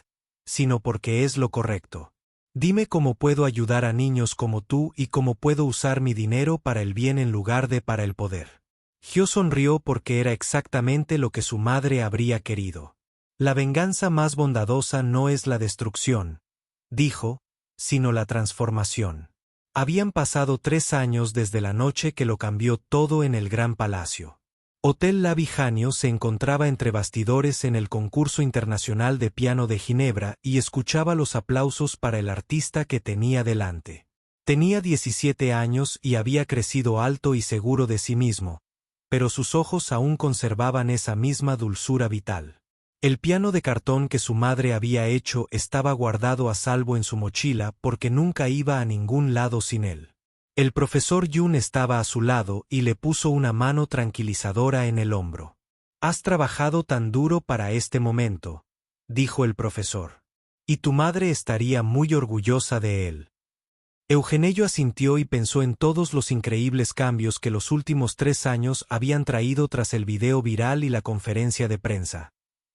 sino porque es lo correcto. Dime cómo puedo ayudar a niños como tú y cómo puedo usar mi dinero para el bien en lugar de para el poder. Gio sonrió porque era exactamente lo que su madre habría querido. La venganza más bondadosa no es la destrucción, dijo, sino la transformación. Habían pasado 3 años desde la noche que lo cambió todo en el gran palacio. Hotel Labi Janio se encontraba entre bastidores en el concurso internacional de piano de Ginebra y escuchaba los aplausos para el artista que tenía delante. Tenía 17 años y había crecido alto y seguro de sí mismo, pero sus ojos aún conservaban esa misma dulzura vital. El piano de cartón que su madre había hecho estaba guardado a salvo en su mochila porque nunca iba a ningún lado sin él. El profesor Yun estaba a su lado y le puso una mano tranquilizadora en el hombro. «Has trabajado tan duro para este momento», dijo el profesor. «Y tu madre estaría muy orgullosa de él». Eugenio asintió y pensó en todos los increíbles cambios que los últimos 3 años habían traído tras el video viral y la conferencia de prensa.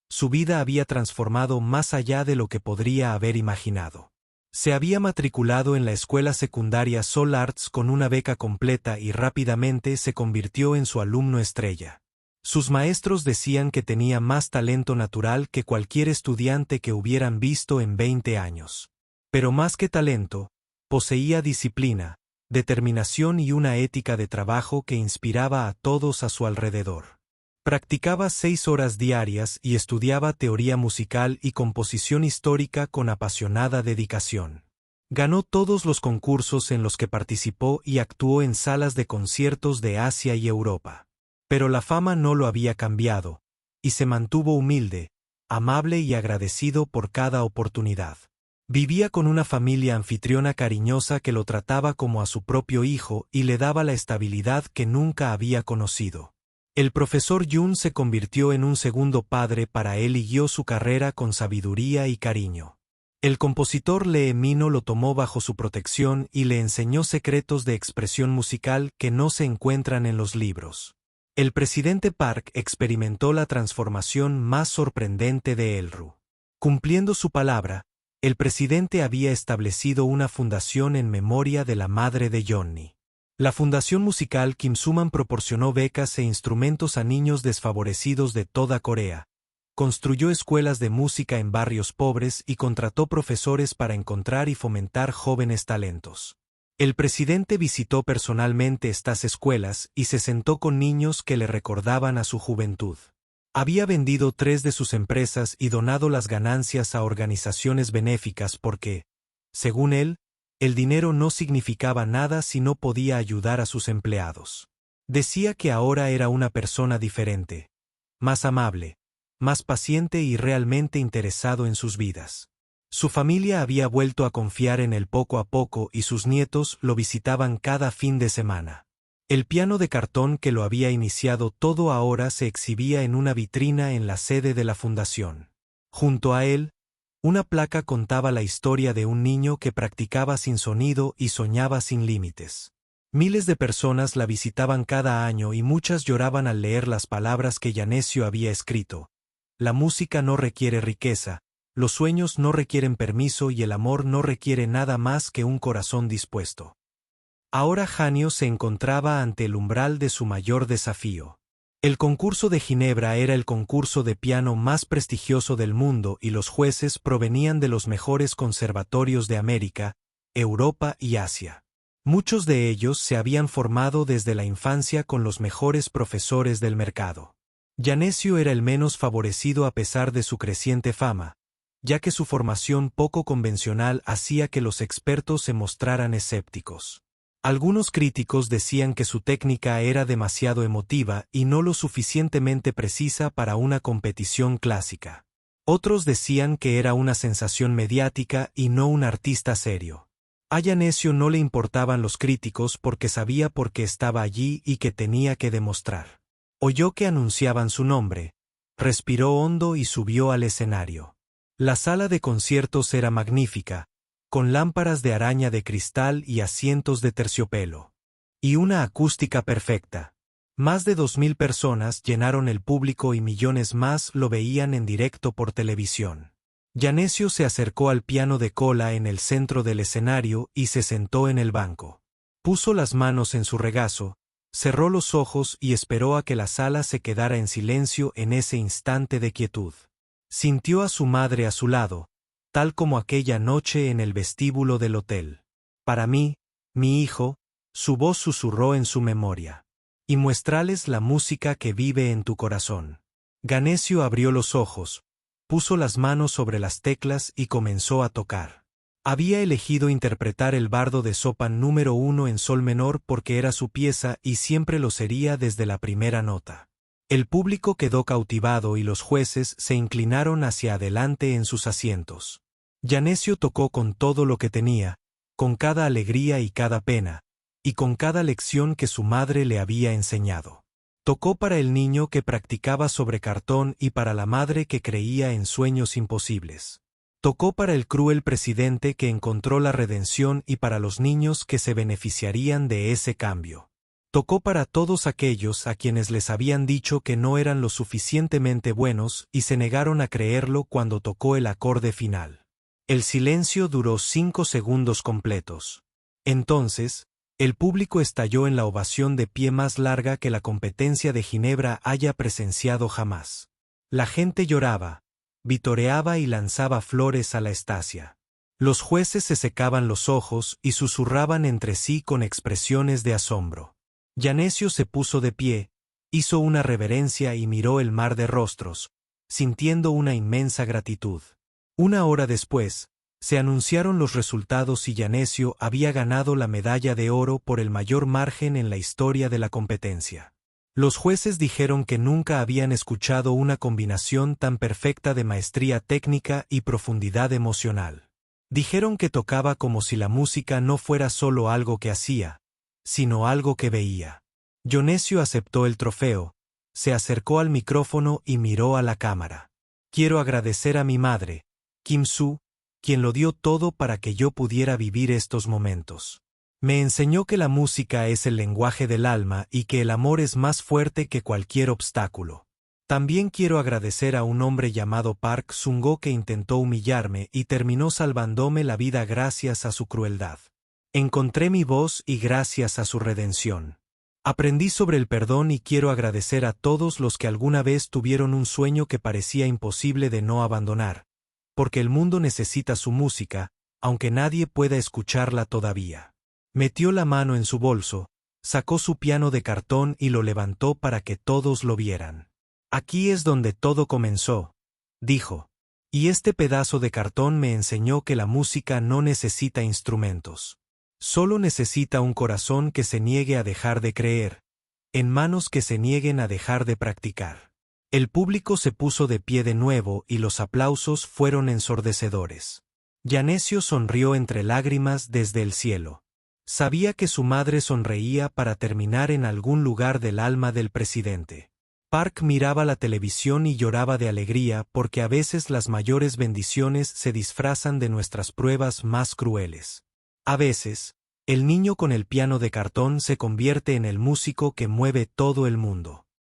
Su vida había transformado más allá de lo que podría haber imaginado. Se había matriculado en la escuela secundaria Sol Arts con una beca completa y rápidamente se convirtió en su alumno estrella. Sus maestros decían que tenía más talento natural que cualquier estudiante que hubieran visto en 20 años. Pero más que talento, poseía disciplina, determinación y una ética de trabajo que inspiraba a todos a su alrededor. Practicaba 6 horas diarias y estudiaba teoría musical y composición histórica con apasionada dedicación. Ganó todos los concursos en los que participó y actuó en salas de conciertos de Asia y Europa. Pero la fama no lo había cambiado, y se mantuvo humilde, amable y agradecido por cada oportunidad. Vivía con una familia anfitriona cariñosa que lo trataba como a su propio hijo y le daba la estabilidad que nunca había conocido. El profesor Yun se convirtió en un segundo padre para él y guió su carrera con sabiduría y cariño. El compositor Lee Mino lo tomó bajo su protección y le enseñó secretos de expresión musical que no se encuentran en los libros. El presidente Park experimentó la transformación más sorprendente de Elru. Cumpliendo su palabra, el presidente había establecido una fundación en memoria de la madre de Johnny. La Fundación Musical Kim Suman proporcionó becas e instrumentos a niños desfavorecidos de toda Corea, construyó escuelas de música en barrios pobres y contrató profesores para encontrar y fomentar jóvenes talentos. El presidente visitó personalmente estas escuelas y se sentó con niños que le recordaban a su juventud. Había vendido 3 de sus empresas y donado las ganancias a organizaciones benéficas porque, según él, el dinero no significaba nada si no podía ayudar a sus empleados. Decía que ahora era una persona diferente, más amable, más paciente y realmente interesado en sus vidas. Su familia había vuelto a confiar en él poco a poco y sus nietos lo visitaban cada fin de semana. El piano de cartón que lo había iniciado todo ahora se exhibía en una vitrina en la sede de la fundación. Junto a él, una placa contaba la historia de un niño que practicaba sin sonido y soñaba sin límites. Miles de personas la visitaban cada año y muchas lloraban al leer las palabras que Yanesio había escrito. La música no requiere riqueza, los sueños no requieren permiso y el amor no requiere nada más que un corazón dispuesto. Ahora Janio se encontraba ante el umbral de su mayor desafío. El concurso de Ginebra era el concurso de piano más prestigioso del mundo y los jueces provenían de los mejores conservatorios de América, Europa y Asia. Muchos de ellos se habían formado desde la infancia con los mejores profesores del mercado. Yanesio era el menos favorecido a pesar de su creciente fama, ya que su formación poco convencional hacía que los expertos se mostraran escépticos. Algunos críticos decían que su técnica era demasiado emotiva y no lo suficientemente precisa para una competición clásica. Otros decían que era una sensación mediática y no un artista serio. A Yanesio no le importaban los críticos porque sabía por qué estaba allí y que tenía que demostrar. Oyó que anunciaban su nombre, respiró hondo y subió al escenario. La sala de conciertos era magnífica, con lámparas de araña de cristal y asientos de terciopelo. Y una acústica perfecta. Más de 2000 personas llenaron el público y millones más lo veían en directo por televisión. Yanesio se acercó al piano de cola en el centro del escenario y se sentó en el banco. Puso las manos en su regazo, cerró los ojos y esperó a que la sala se quedara en silencio en ese instante de quietud. Sintió a su madre a su lado, tal como aquella noche en el vestíbulo del hotel. Para mí, mi hijo, su voz susurró en su memoria. Y muéstrales la música que vive en tu corazón. Yanesio abrió los ojos, puso las manos sobre las teclas y comenzó a tocar. Había elegido interpretar el bardo de Chopin número 1 en sol menor porque era su pieza y siempre lo sería desde la primera nota. El público quedó cautivado y los jueces se inclinaron hacia adelante en sus asientos. Yanezio tocó con todo lo que tenía, con cada alegría y cada pena, y con cada lección que su madre le había enseñado. Tocó para el niño que practicaba sobre cartón y para la madre que creía en sueños imposibles. Tocó para el cruel presidente que encontró la redención y para los niños que se beneficiarían de ese cambio. Tocó para todos aquellos a quienes les habían dicho que no eran lo suficientemente buenos y se negaron a creerlo cuando tocó el acorde final. El silencio duró 5 segundos completos. Entonces, el público estalló en la ovación de pie más larga que la competencia de Ginebra haya presenciado jamás. La gente lloraba, vitoreaba y lanzaba flores a la estancia. Los jueces se secaban los ojos y susurraban entre sí con expresiones de asombro. Yanezio se puso de pie, hizo una reverencia y miró el mar de rostros, sintiendo una inmensa gratitud. Una hora después, se anunciaron los resultados y Yanezio había ganado la medalla de oro por el mayor margen en la historia de la competencia. Los jueces dijeron que nunca habían escuchado una combinación tan perfecta de maestría técnica y profundidad emocional. Dijeron que tocaba como si la música no fuera solo algo que hacía, sino algo que veía. Yanezio aceptó el trofeo, se acercó al micrófono y miró a la cámara. Quiero agradecer a mi madre, Kim Soo, quien lo dio todo para que yo pudiera vivir estos momentos. Me enseñó que la música es el lenguaje del alma y que el amor es más fuerte que cualquier obstáculo. También quiero agradecer a un hombre llamado Park Sun-go que intentó humillarme y terminó salvándome la vida gracias a su crueldad. Encontré mi voz y gracias a su redención. Aprendí sobre el perdón y quiero agradecer a todos los que alguna vez tuvieron un sueño que parecía imposible de no abandonar, porque el mundo necesita su música, aunque nadie pueda escucharla todavía. Metió la mano en su bolso, sacó su piano de cartón y lo levantó para que todos lo vieran. Aquí es donde todo comenzó, dijo. Y este pedazo de cartón me enseñó que la música no necesita instrumentos. Solo necesita un corazón que se niegue a dejar de creer, en manos que se nieguen a dejar de practicar. El público se puso de pie de nuevo y los aplausos fueron ensordecedores. Yanezio sonrió entre lágrimas desde el cielo. Sabía que su madre sonreía para terminar en algún lugar del alma del presidente. Park miraba la televisión y lloraba de alegría porque a veces las mayores bendiciones se disfrazan de nuestras pruebas más crueles. A veces, el niño con el piano de cartón se convierte en el músico que mueve todo el mundo.